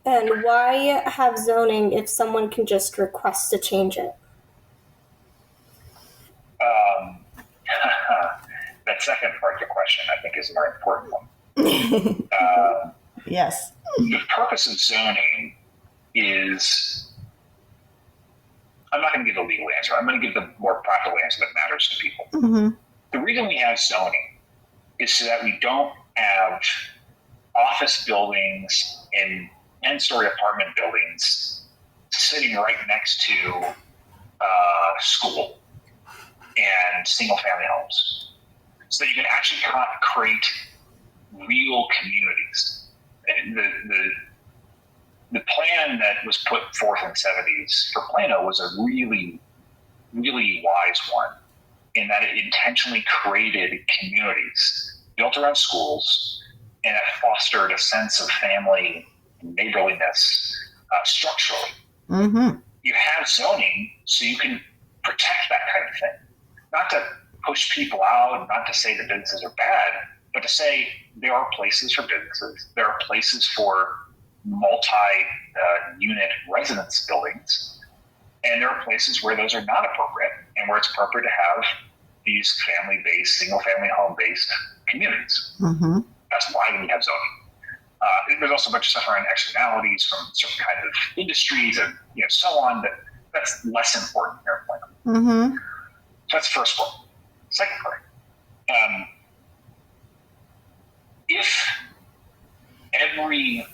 And why have zoning if someone can just request to change it? That second part of the question, I think, is a very important one. Yes. The purpose of zoning is, I'm not going to give the legal answer. I'm going to give the more practical answer that matters to people. The reason we have zoning is so that we don't have office buildings and 10-story apartment buildings sitting right next to school and single-family homes, so that you can actually create real communities. The plan that was put forth in the 70s for Plano was a really, really wise one, in that it intentionally created communities built around schools and it fostered a sense of family and neighborliness structurally. Mm-hmm. You have zoning so you can protect that kind of thing. Not to push people out, not to say that businesses are bad, but to say there are places for businesses, there are places for multi-unit residence buildings, and there are places where those are not appropriate and where it's appropriate to have these family-based, single-family home-based communities. Mm-hmm. That's why we have zoning. There's also a bunch of stuff around externalities from certain kinds of industries and so on, but that's less important here. Mm-hmm. So that's the first part. Second part, if every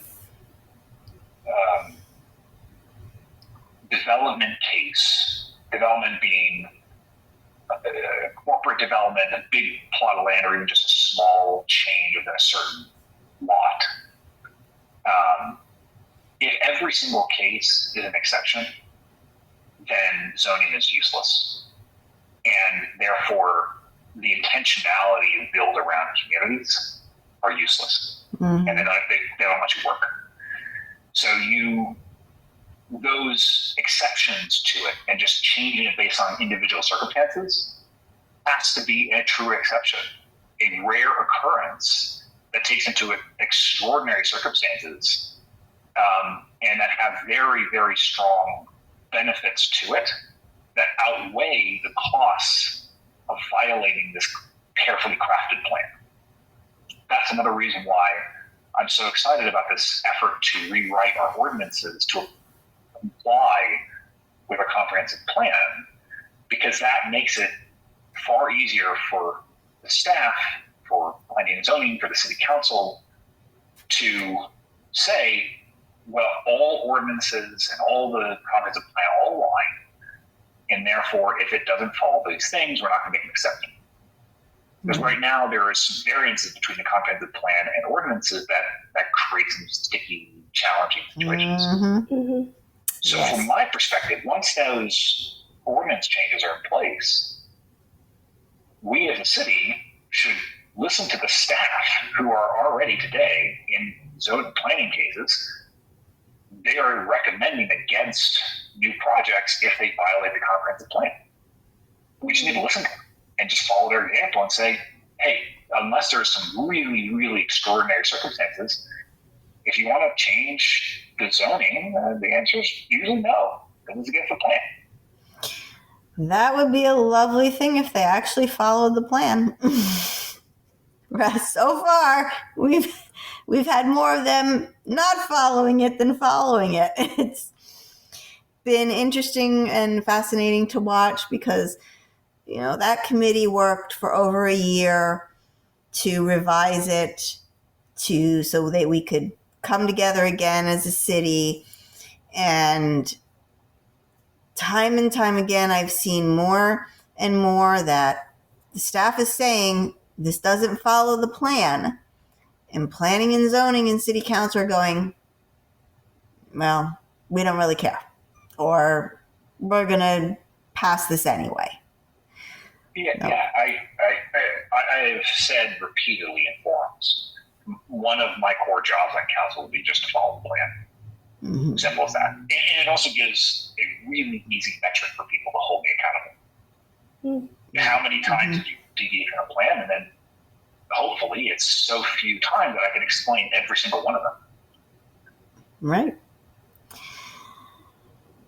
development case, development being corporate development, a big plot of land, or even just a small change within a certain lot, if every single case is an exception, then zoning is useless. And therefore, the intentionality of build around communities are useless. Mm-hmm. And they don't much work. So those exceptions to it and just changing it based on individual circumstances has to be a true exception, a rare occurrence that takes into it extraordinary circumstances and that have very, very strong benefits to it that outweigh the costs of violating this carefully crafted plan. That's another reason why I'm so excited about this effort to rewrite our ordinances to comply with a comprehensive plan, because that makes it far easier for the staff, for planning and zoning, for the city council to say, well, all ordinances and all the comprehensive plan all align, and therefore, if it doesn't follow these things, we're not going to make an exception. Because right now, there are some variances between the comprehensive plan and ordinances that create some sticky, challenging situations. Mm-hmm. Mm-hmm. So from my perspective, once those ordinance changes are in place, we as a city should listen to the staff who are already today in zone planning cases. They are recommending against new projects if they violate the comprehensive plan. We just need to listen to them and just follow their example and say, hey, unless there's some really, really extraordinary circumstances, if you want to change the zoning, the answer is usually no. It was against the plan. That would be a lovely thing if they actually followed the plan. So far, we've had more of them not following it than following it. It's been interesting and fascinating to watch because, that committee worked for over a year to revise it so that we could come together again as a city. And time again, I've seen more and more that the staff is saying this doesn't follow the plan. And planning and zoning and city council are going, well, we don't really care. Or we're going to pass this anyway. Yeah. I have said repeatedly in forums, one of my core jobs on council will be just to follow the plan. Mm-hmm. Simple as that. And it also gives a really easy metric for people to hold me accountable. Mm-hmm. How many times did you deviate from a plan? And then hopefully it's so few times that I can explain every single one of them. Right.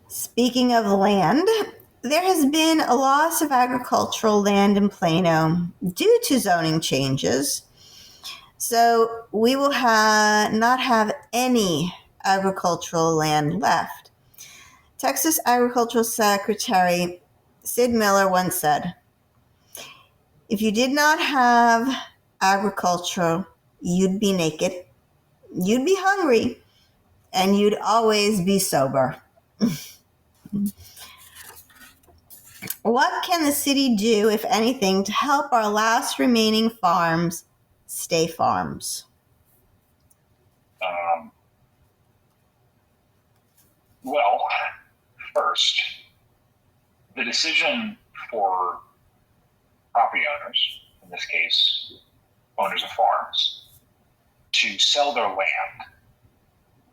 Speaking of land, there has been a loss of agricultural land in Plano due to zoning changes. So we will not have any agricultural land left. Texas Agricultural Secretary Sid Miller once said, if you did not have agriculture, you'd be naked, you'd be hungry, and you'd always be sober. What can the city do, if anything, to help our last remaining farms stay farms? Well, first, the decision for property owners, in this case, owners of farms, to sell their land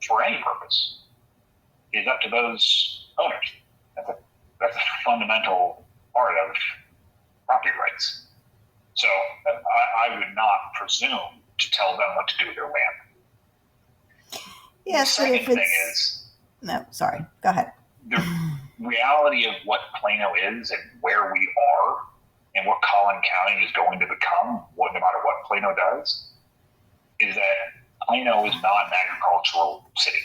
for any purpose is up to those owners. That's a fundamental part of property rights. So I would not presume to tell them what to do with their land. Yes, the but second if thing it's is no, sorry, go ahead. the reality of what Plano is and where we are and what Collin County is going to become, no matter what Plano does, is that Plano is not an agricultural city.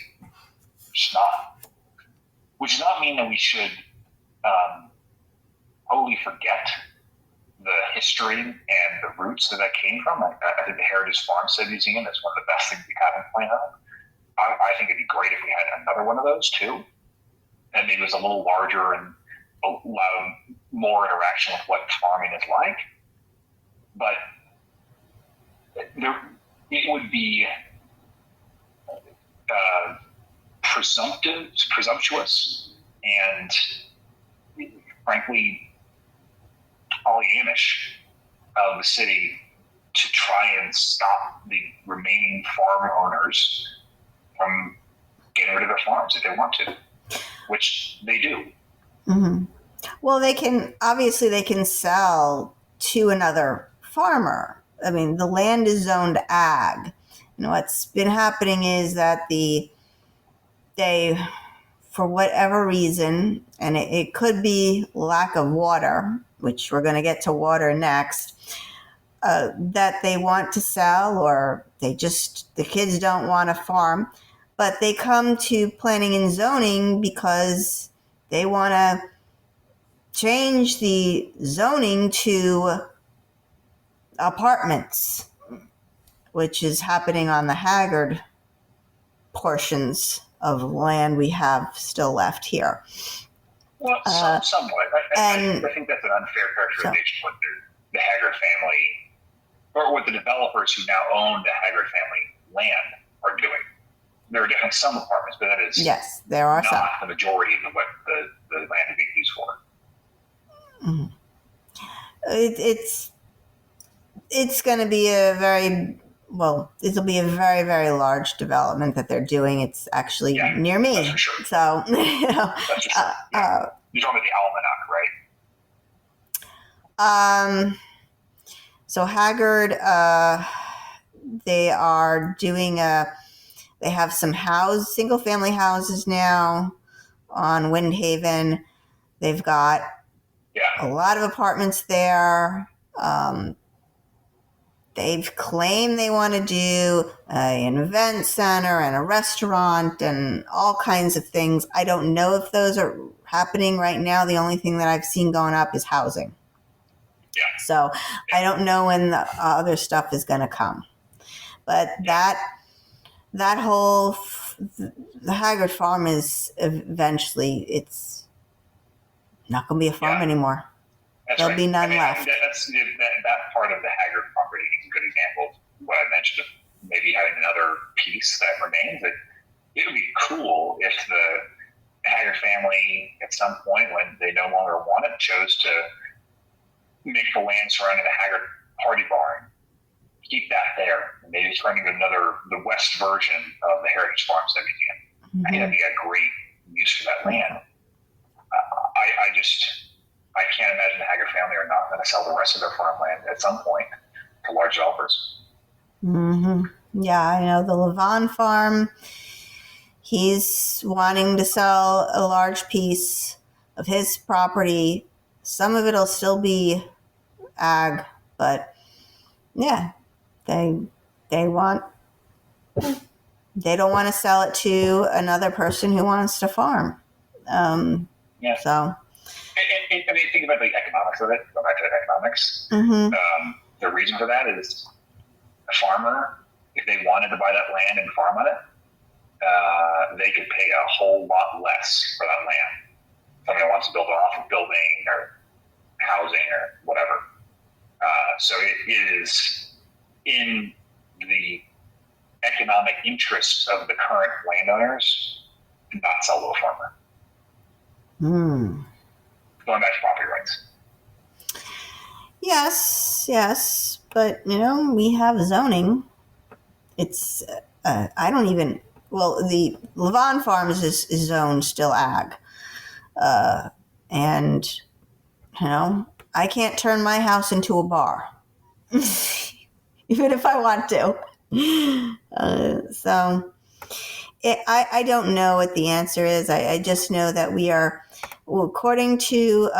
It's not. Which does not mean that we should totally forget the history and the roots that came from. I think the Heritage Farmstead Museum is one of the best things we have in Plano. I think it'd be great if we had another one of those too. And maybe it was a little larger and allowed more interaction with what farming is like. But it would be presumptuous and frankly Pollyannish of the city to try and stop the remaining farm owners from getting rid of their farms if they want to, which they do. Mm-hmm. Well, they can sell to another farmer. I mean, the land is zoned ag. What's been happening is that they, for whatever reason, and it could be lack of water, which we're going to get to water next, that they want to sell, or the kids don't want to farm, but they come to planning and zoning because they want to change the zoning to apartments, which is happening on the Haggard portions of land we have still left here. Well, somewhat. I think that's an unfair characterization of what the Haggard family, or what the developers who now own the Haggard family land are doing. There are definitely some apartments, but that is yes, there are not some. the majority of what the land is being used for. Mm-hmm. It's going to be it'll be a very, very large development that they're doing. It's actually near me. That's for sure. So, That's for sure. You're talking about the Almanac, right? So Haggard, they are doing they have some single family houses now on Windhaven. They've got a lot of apartments there. They've claimed they want to do an event center and a restaurant and all kinds of things. I don't know if those are happening right now. The only thing that I've seen going up is housing. Yeah. So I don't know when the other stuff is going to come. But the Haggard farm is eventually, it's not going to be a farm anymore. There'll be none left. That part of the Haggard property is a good example of what I mentioned of maybe having another piece that remains. It would be cool if the Haggard family, at some point when they no longer want it, chose to make the land surrounding the Haggard party barn, keep that there, and maybe turn into the west version of the Heritage Farmstead Museum. Mm-hmm. I think that'd be a great use for that land. I can't imagine the Haggard family are not going to sell the rest of their farmland at some point to large developers. Mm-hmm. Yeah, I know the Levon farm. He's wanting to sell a large piece of his property. Some of it'll still be ag, but yeah, they don't want to sell it to another person who wants to farm. So. I mean, think about the economics of it. Go back to the economics. Mm-hmm. The reason for that is a farmer, if they wanted to buy that land and farm on it, they could pay a whole lot less for that land. Somebody wants to build an office building or housing or whatever. So it is in the economic interests of the current landowners to not sell to a farmer. Going back to property rights. Yes, but we have zoning. It's I don't even. Well, the Levon Farms is zoned still ag, and I can't turn my house into a bar, even if I want to. I don't know what the answer is. I just know that we are, according to,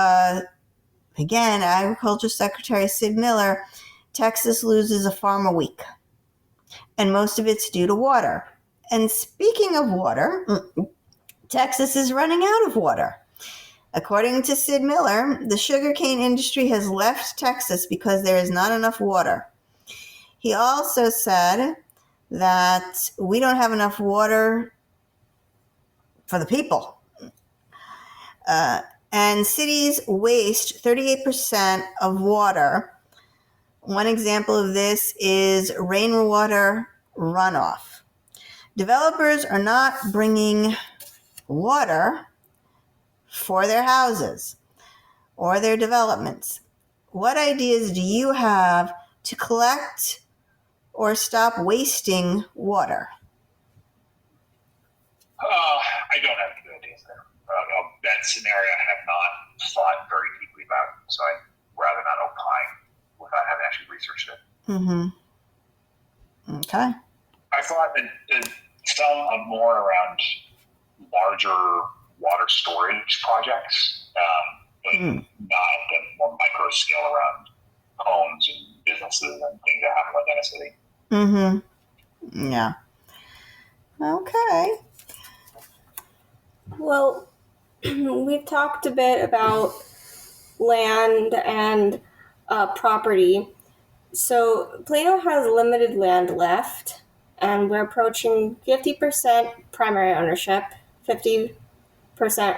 again, Agriculture Secretary Sid Miller, Texas loses a farm a week. And most of it's due to water. And speaking of water, Texas is running out of water. According to Sid Miller, the sugarcane industry has left Texas because there is not enough water. He also said that we don't have enough water for the people. And cities waste 38% of water. One example of this is rainwater runoff. Developers are not bringing water for their houses or their developments. What ideas do you have to collect or stop wasting water? I don't have any good ideas there. That scenario I have not thought very deeply about, so I'd rather not opine without having actually researched it. Okay. I thought that some are more around larger water storage projects, but not at the more micro scale around homes and businesses and things that happen within a city. Yeah. Okay. Well, we've talked a bit about land and property. So Plano has limited land left, and we're approaching 50% primary ownership, 50%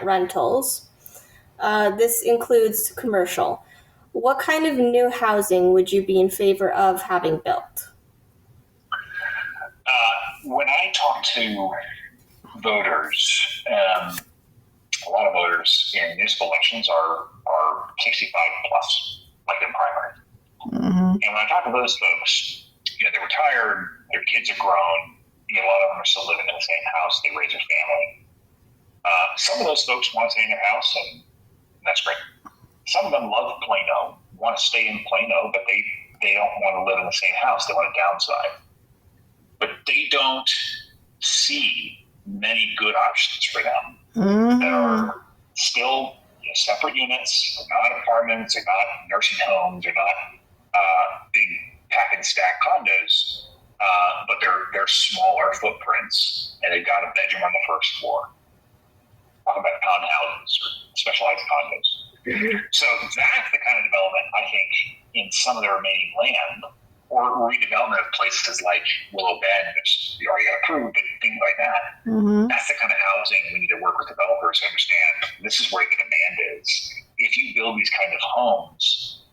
rentals. This includes commercial. What kind of new housing would you be in favor of having built? When I talk to voters, a lot of voters in municipal elections are 65 plus, like in primary. And when I talk to those folks, they're retired, their kids are grown, a lot of them are still living in the same house, they raise their family. Some of those folks want to stay in their house, and that's great. Some of them love Plano, want to stay in Plano, but they don't want to live in the same house, they want to downsize. But they don't see many good options for them that are still separate units. They're not apartments. They're not nursing homes. They're not big pack and stack condos. But they're smaller footprints, and they've got a bedroom on the first floor. Talk about townhouses or specialized condos. So that's the kind of development I think in some of the remaining land, or redevelopment of places like Willow Bend, which you already got approved, and things like that. That's the kind of housing we need to work with developers to understand. This is where the demand is. If you build these kind of homes,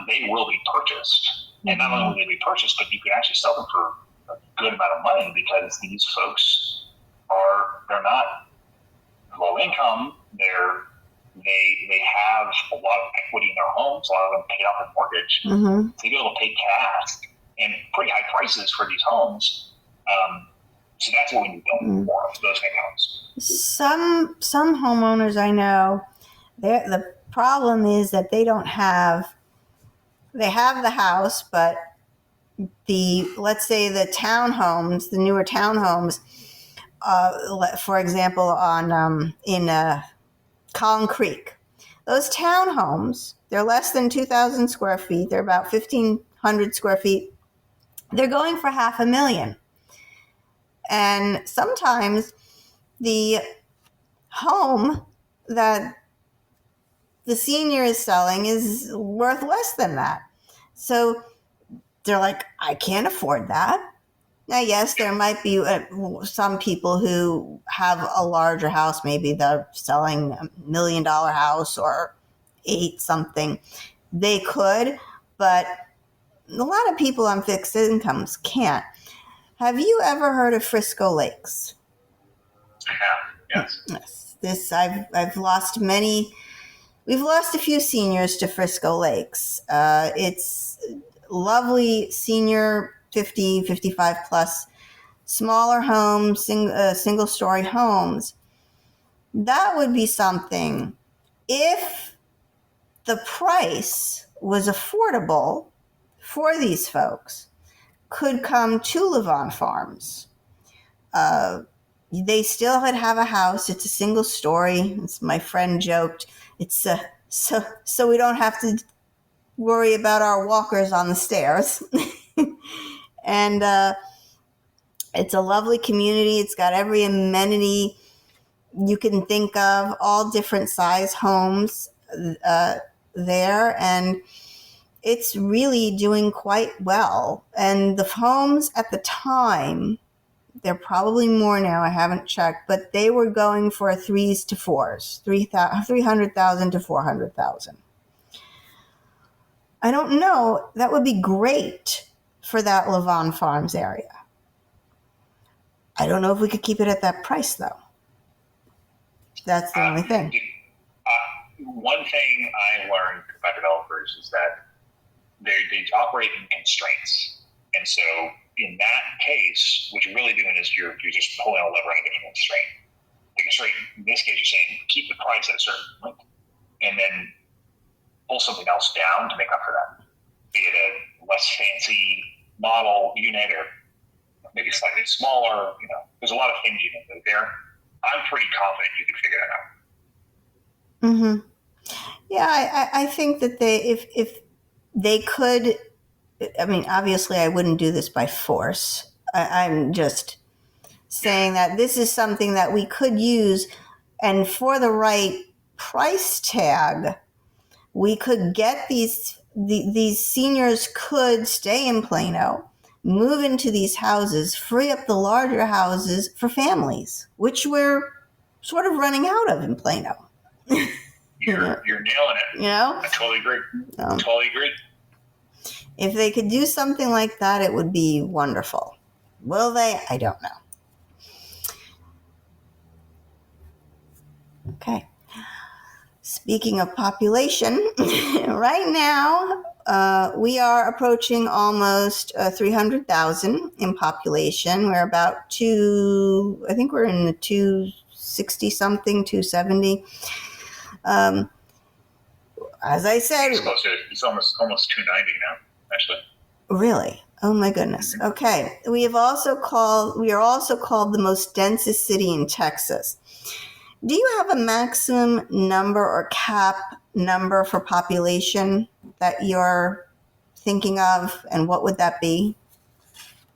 they will be purchased. And not only will they be purchased, but you can actually sell them for a good amount of money, because these folks they're not low income. They have a lot of equity in their homes. A lot of them paid off their mortgage. So they be able to pay cash and pretty high prices for these homes. So that's what we need to build more of, those kind of homes. Some homeowners I know, the problem is that they have the house, but let's say the townhomes, the newer townhomes, for example, in Collin Creek, those townhomes, they're less than 2,000 square feet. They're about 1,500 square feet. They're going for $500,000. And sometimes the home that the senior is selling is worth less than that. So they're like, I can't afford that. Now, yes, there might be some people who have a larger house. Maybe they're selling $1 million house or 8 something. They could, but a lot of people on fixed incomes can't. Have you ever heard of Frisco Lakes? I have, yes. Yes. I've lost many. We've lost a few seniors to Frisco Lakes. It's lovely senior 50, 55 plus, smaller homes, single-story homes. That would be something. If the price was affordable for these folks, could come to Levon Farms. They still have a house. It's a single story. As my friend joked, it's so we don't have to worry about our walkers on the stairs. And it's a lovely community. It's got every amenity you can think of, all different size homes there, and it's really doing quite well. And the homes at the time, they're probably more now, I haven't checked, but they were going for 3s to 4s, 300,000 to 400,000. I don't know. That would be great for that Levon Farms area. I don't know if we could keep it at that price, though. That's the only thing. One thing I learned about developers is that they operate in constraints. And so in that case, what you're really doing is you're just pulling a lever on a different constraint. The constraint, in this case, you're saying keep the price at a certain point and then pull something else down to make up for that. Be it a less fancy model unit or maybe slightly smaller. There's a lot of things you can do there. I'm pretty confident you can figure that out. Mm-hmm. Yeah, I think that if they could, I mean, obviously I wouldn't do this by force. I'm just saying that this is something that we could use, and for the right price tag, we could get these seniors could stay in Plano, move into these houses, free up the larger houses for families, which we're sort of running out of in Plano. You're nailing it. I totally agree. Totally agree. If they could do something like that, it would be wonderful. Will they? I don't know. Okay. Speaking of population, right now we are approaching almost 300,000 in population. We're about I think we're in the 260 something, 270. As I said, it's almost 290 now, actually. Really? Oh my goodness. Okay. We are also called the most densest city in Texas. Do you have a maximum number or cap number for population that you're thinking of, and what would that be?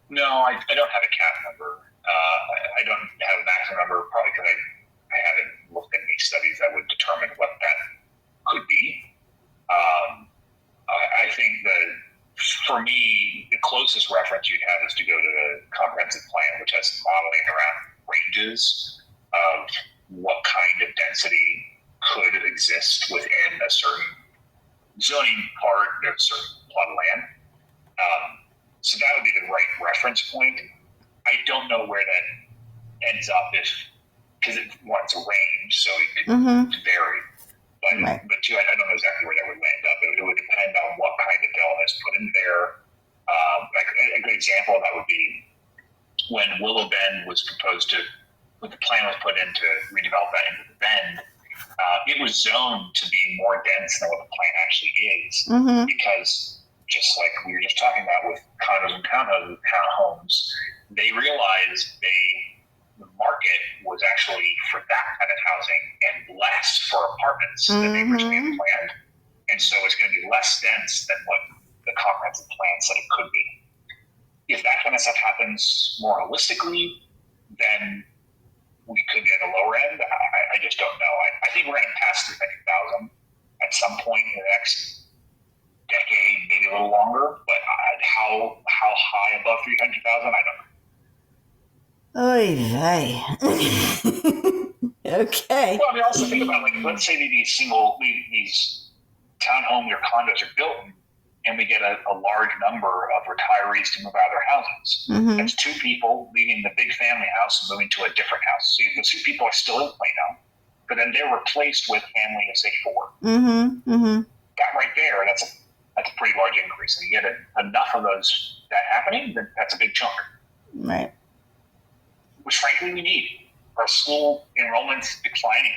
No, I don't have a cap number. I don't have a maximum number, probably because I haven't looked at any studies that would determine what that could be. I think that for me, the closest reference you'd have is to go to the comprehensive plan, which has modeling around ranges of what kind of density could exist within a certain zoning part of a certain plot of land. So that would be the right reference point. I don't know where that ends up because it's a range, so it could vary. But two, I don't know exactly where that would land up. It would depend on what kind of development is put in there. Like a good example of that would be when Willow Bend was proposed to, when the plan was put in to redevelop that into the Bend, it was zoned to be more dense than what the plan actually is. Because just like we were just talking about with condos and townhomes, they realized the market was actually for that kind of housing and less for apartments than they originally had planned. And so it's going to be less dense than what the comprehensive plan said it could be. If that kind of stuff happens more holistically, then we could get a lower end. I just don't know. I think we're going to pass 300,000 at some point in the next decade, maybe a little longer. But how high above 300,000, I don't know. Oy vey. Okay. Well, I mean, also think about, like, let's say these townhomes or condos are built, and we get a large number of retirees to move out of their houses. That's two people leaving the big family house and moving to a different house. So those two people are still in Plano, but then they're replaced with family of, say, 4. That right there, That's a pretty large increase. And you get enough of that happening, then that's a big chunk. Right. Which frankly we need. Our school enrollment's declining,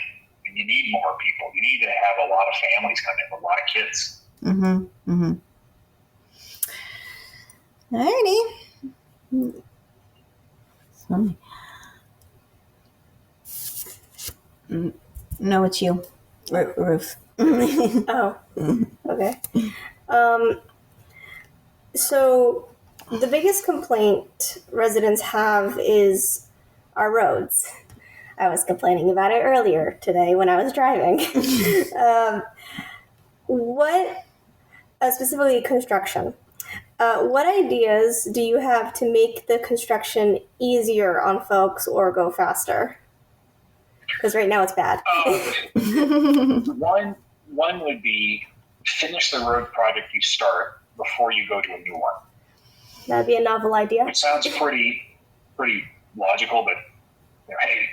and you need more people. You need to have a lot of families come in, a lot of kids. Alrighty. No, it's you, Ruth. Oh, okay. So the biggest complaint residents have is our roads. I was complaining about it earlier today when I was driving. Specifically construction. What ideas do you have to make the construction easier on folks or go faster? Because right now it's bad. One would be finish the road project you start before you go to a new one. That'd be a novel idea. Which sounds pretty logical, but hey.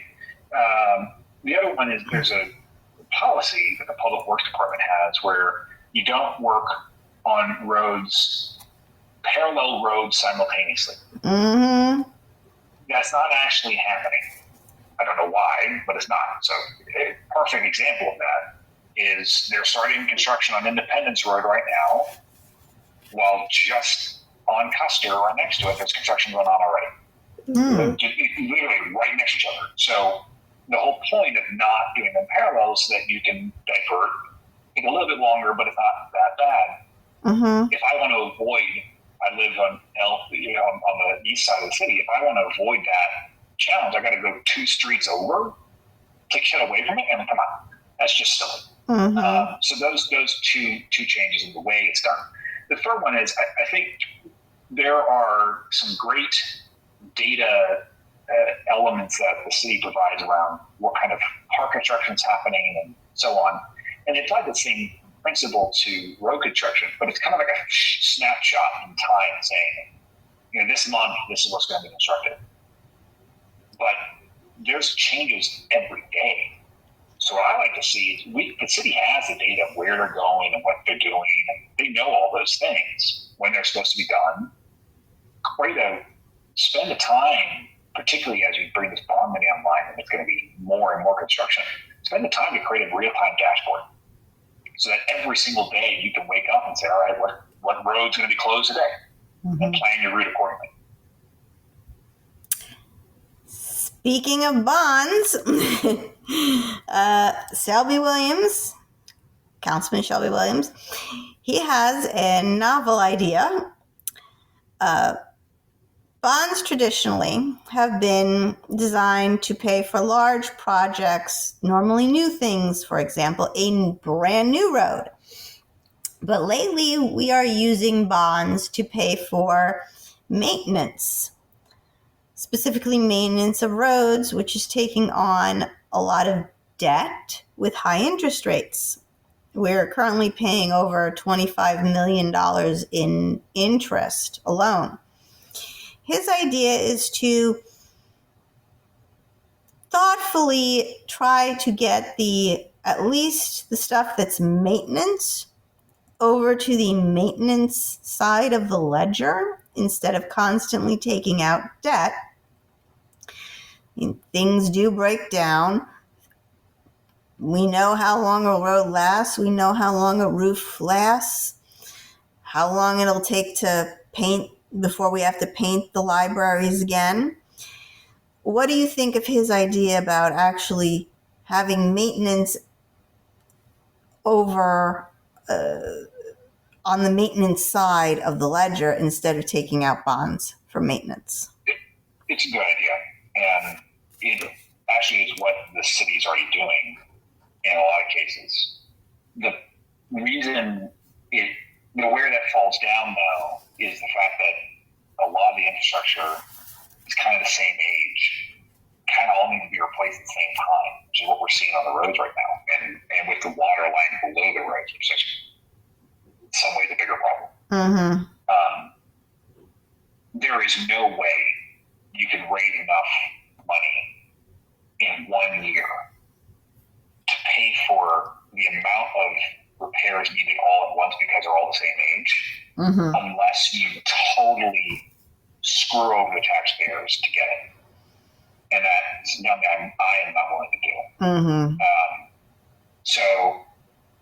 The other one is there's a policy that the Public Works Department has where you don't work on parallel roads simultaneously. That's not actually happening. I don't know why, but it's not. So a perfect example of that is they're starting construction on Independence Road right now, while just on Custer or next to it, there's construction going on already. Literally right next to each other. So the whole point of not doing them parallel is that you can divert, take a little bit longer, but it's not that bad. If I want to avoid, I live on the east side of the city. If I want to avoid that challenge, I got to go 2 streets over, take shit away from it, and then come out. That's just silly. So those two changes in the way it's done. The third one is I think there are some great data elements that the city provides around what kind of park construction is happening and so on. And it's like the same principle to road construction, but it's kind of like a snapshot in time saying, this month, this is what's going to be constructed. But there's changes every day. So what I like to see is the city has the data of where they're going and what they're doing. And they know all those things when they're supposed to be done. Way to spend the time, particularly as you bring this bond money online and it's going to be more and more construction, spend the time to create a real-time dashboard so that every single day you can wake up and say, all right, what road's going to be closed today? And plan your route accordingly. Speaking of bonds, Councilman Shelby Williams, he has a novel idea. Bonds traditionally have been designed to pay for large projects, normally new things, for example, a brand new road. But lately, we are using bonds to pay for maintenance, specifically maintenance of roads, which is taking on a lot of debt with high interest rates. We're currently paying over $25 million in interest alone. His idea is to thoughtfully try to get at least the stuff that's maintenance over to the maintenance side of the ledger instead of constantly taking out debt. Things do break down. We know how long a road lasts. We know how long a roof lasts, how long it'll take to paint before we have to paint the libraries again. What do you think of his idea about actually having maintenance over on the maintenance side of the ledger instead of taking out bonds for maintenance? It's a good idea, and it actually is what the city's already doing in a lot of cases. The reason where that falls down, though, is the fact that a lot of the infrastructure is kind of the same age, kind of all need to be replaced at the same time, which is what we're seeing on the roads right now, and with the water line below the roads, which is in some ways a bigger problem. There is no way you can raise enough money in 1 year to pay for the amount of repairs needed all at once because they're all the same age, unless you totally screw over the taxpayers to get it. And that's something I am not willing to do. So,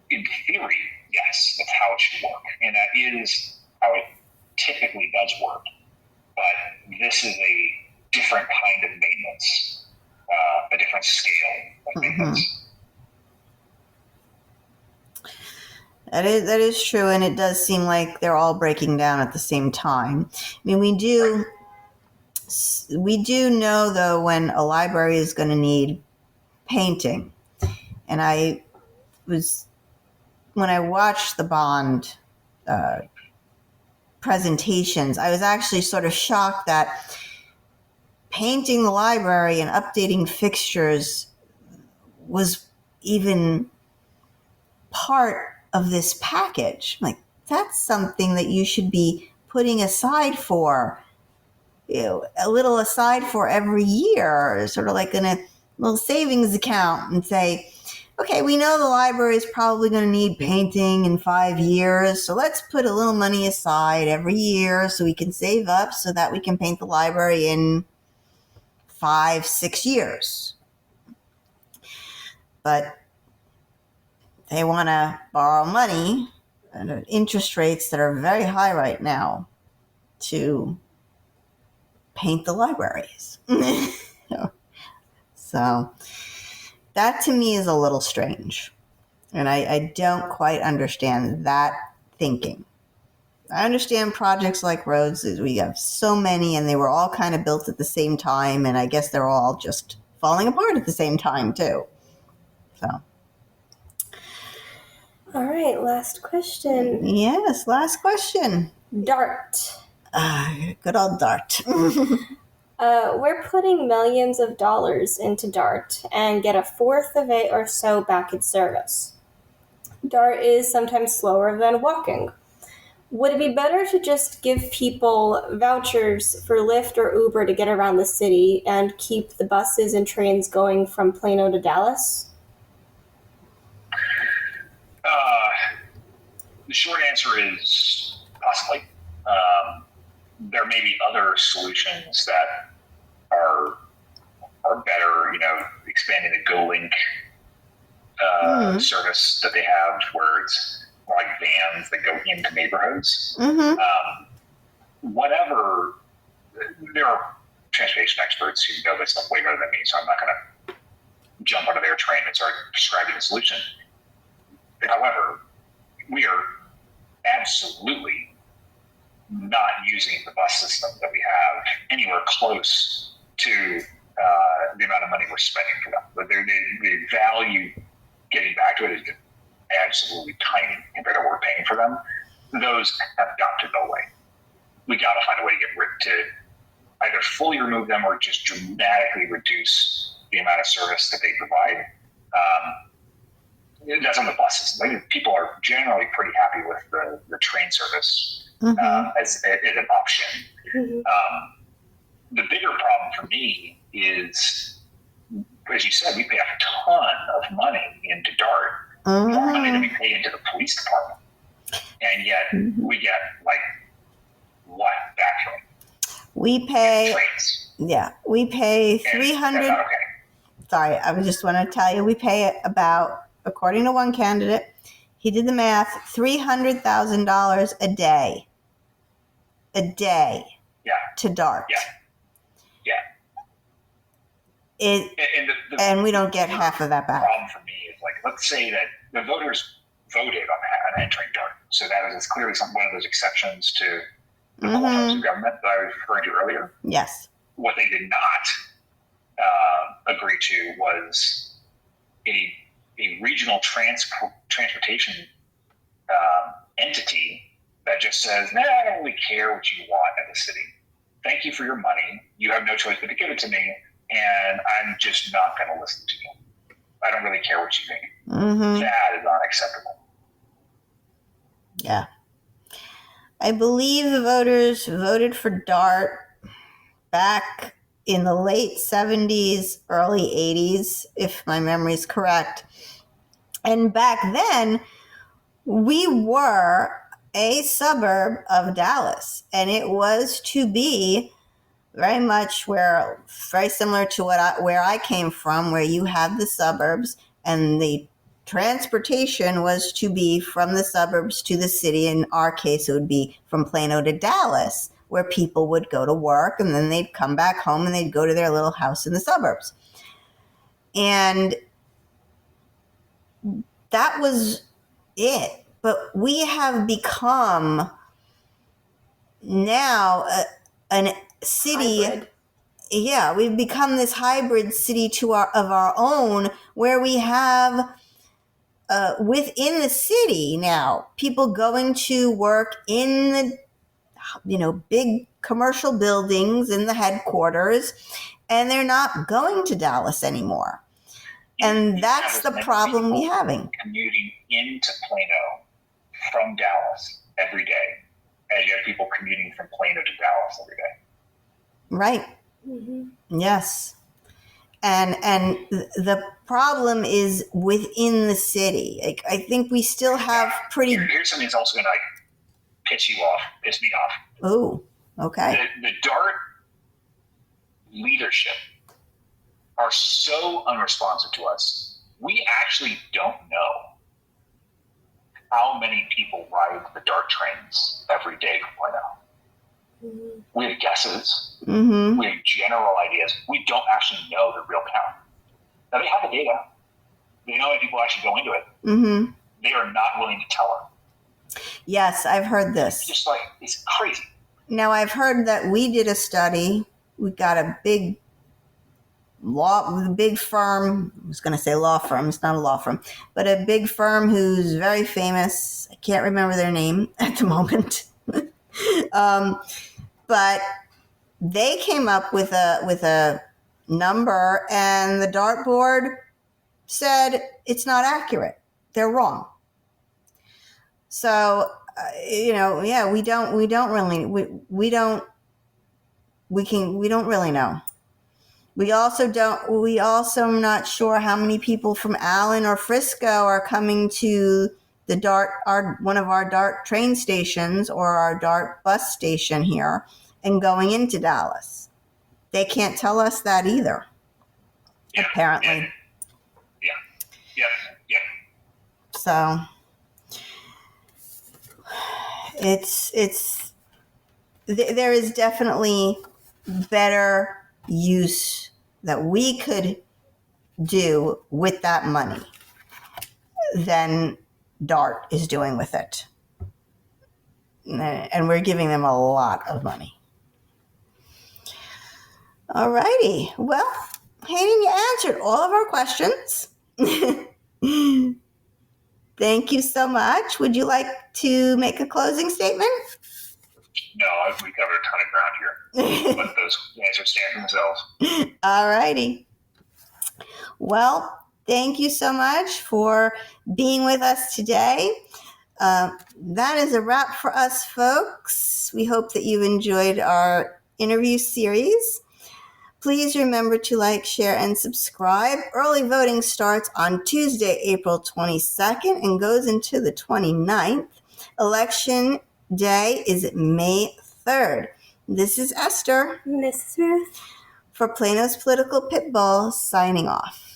in theory, yes, that's how it should work. And that is how it typically does work. But this is a different kind of maintenance, a different scale of maintenance. That is true, and it does seem like they're all breaking down at the same time. I mean, we do know, though, when a library is going to need painting. And when I watched the bond presentations, I was actually sort of shocked that painting the library and updating fixtures was even part of this package. Like, that's something that you should be putting aside for, a little aside for every year, sort of like in a little savings account, and say, okay, we know the library is probably going to need painting in 5 years, so let's put a little money aside every year so we can save up so that we can paint the library in 5-6 years. But they want to borrow money at interest rates that are very high right now to paint the libraries. So that to me is a little strange. And I don't quite understand that thinking. I understand projects like roads, we have so many and they were all kind of built at the same time, and I guess they're all just falling apart at the same time too. So. All right, last question. Yes, last question. DART. Good old DART. We're putting millions of dollars into DART and get a fourth of it or so back in service. DART is sometimes slower than walking. Would it be better to just give people vouchers for Lyft or Uber to get around the city and keep the buses and trains going from Plano to Dallas? The short answer is possibly. There may be other solutions that are better, expanding the GoLink service that they have, where it's more like vans that go into neighborhoods. Whatever, there are transportation experts who know this stuff way better than me, so I'm not going to jump onto their train and start prescribing a solution. However, we are absolutely not using the bus system that we have anywhere close to the amount of money we're spending for them. But the value getting back to it is absolutely tiny compared to what we're paying for them. Those have got to go away. We got to find a way to get rid to either fully remove them or just dramatically reduce the amount of service that they provide. That's on the buses. People are generally pretty happy with the train service as an option. The bigger problem for me is, as you said, we pay a ton of money into DART, more money than we pay into the police department, and yet we get what back from it? We pay. Trains. Yeah, we pay 300. Okay. Sorry, I just want to tell you, we pay about, according to one candidate, he did the math, $300,000 a day. A day. Yeah. To DART. Yeah. And we don't get half of that back. The problem for me is, let's say that the voters voted on entering DART. So that is clearly one of those exceptions to the whole forms of government that I was referring to earlier. Yes. What they did not agree to was a regional transportation entity that just says, I don't really care what you want at the city. Thank you for your money. You have no choice but to give it to me, and I'm just not going to listen to you. I don't really care what you think. That is unacceptable. Yeah. I believe the voters voted for DART back in the late 70s, early 80s, if my memory is correct. And back then, we were a suburb of Dallas, and it was to be very much very similar to where I came from, where you have the suburbs, and the transportation was to be from the suburbs to the city. In our case, it would be from Plano to Dallas, where people would go to work and then they'd come back home and they'd go to their little house in the suburbs. And that was it. But we have become now a city. Hybrid. Yeah, we've become this hybrid city of our own, where we have within the city now people going to work in the big commercial buildings in the headquarters, and they're not going to Dallas anymore. And that's the problem we're having. Commuting into Plano from Dallas every day, as you have people commuting from Plano to Dallas every day. Right. Mm-hmm. Yes. And the problem is within the city. Like, I think we still have pretty. Here's something that's also going to piss me off. Oh, okay. The DART leadership are so unresponsive to us. We actually don't know how many people ride the DART trains every day from Plano. Mm-hmm. We have guesses. Mm-hmm. We have general ideas. We don't actually know the real count. Now, they have the data. They know how many people actually go into it. Mm-hmm. They are not willing to tell us. Yes, I've heard this. It's crazy. Now, I've heard that we did a study. We got a big firm. I was going to say law firm. It's not a law firm, but a big firm who's very famous. I can't remember their name at the moment. But they came up with a number, and the dartboard said it's not accurate. They're wrong. So, we don't really know. We also not sure how many people from Allen or Frisco are coming to the one of our DART train stations or our DART bus station here and going into Dallas. They can't tell us that either. Yeah, apparently. Yeah. So there is definitely better use that we could do with that money than DART is doing with it. And we're giving them a lot of money. All righty. Well, Hayden, you answered all of our questions. Thank you so much. Would you like to make a closing statement? No, we covered a ton of ground here. Let those answers stand for themselves. All righty. Well, thank you so much for being with us today. That is a wrap for us, folks. We hope that you enjoyed our interview series. Please remember to like, share, and subscribe. Early voting starts on Tuesday, April 22nd and goes into the 29th. Election day is May 3rd. This is Esther. And this is Ruth. For Plano's Political Pitbull, signing off.